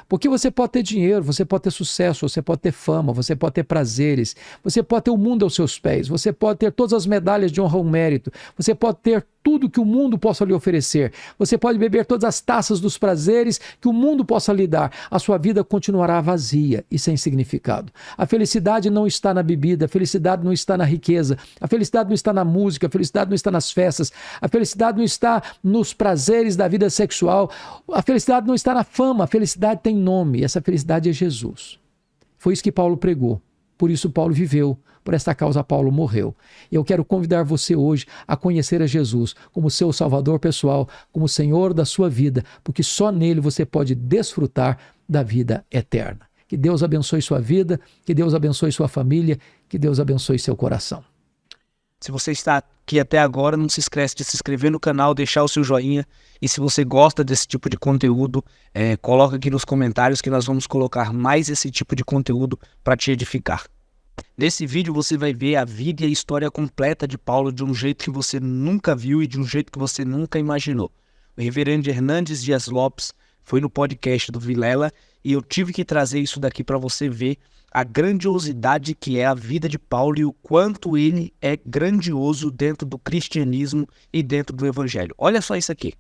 Porque você pode ter dinheiro, você pode ter sucesso, você pode ter fama, você pode ter prazeres, você pode ter o mundo aos seus pés, você pode ter todas as medalhas de honra ou mérito, você pode ter tudo que o mundo possa lhe oferecer, você pode beber todas as taças dos prazeres que o mundo possa lhe dar, a sua vida continuará vazia e sem significado. A felicidade não está na bebida, a felicidade não está na riqueza, a felicidade não está na música, a felicidade não está nas festas, a felicidade não está nos prazeres da vida sexual, a felicidade não está na fama, a felicidade tem nome, e essa felicidade é Jesus. Foi isso que Paulo pregou, por isso Paulo viveu, por esta causa Paulo morreu. Eu quero convidar você hoje a conhecer a Jesus como seu Salvador pessoal, como Senhor da sua vida, porque só nele você pode desfrutar da vida eterna. Que Deus abençoe sua vida, que Deus abençoe sua família, que Deus abençoe seu coração. Se você está aqui até agora, não se esquece de se inscrever no canal, deixar o seu joinha. E se você gosta desse tipo de conteúdo, coloca aqui nos comentários que nós vamos colocar mais esse tipo de conteúdo para te edificar. Nesse vídeo você vai ver a vida e a história completa de Paulo de um jeito que você nunca viu e de um jeito que você nunca imaginou. O reverendo Hernandes Dias Lopes foi no podcast do Vilela e eu tive que trazer isso daqui para você ver a grandiosidade que é a vida de Paulo e o quanto ele é grandioso dentro do cristianismo e dentro do evangelho. Olha só isso aqui.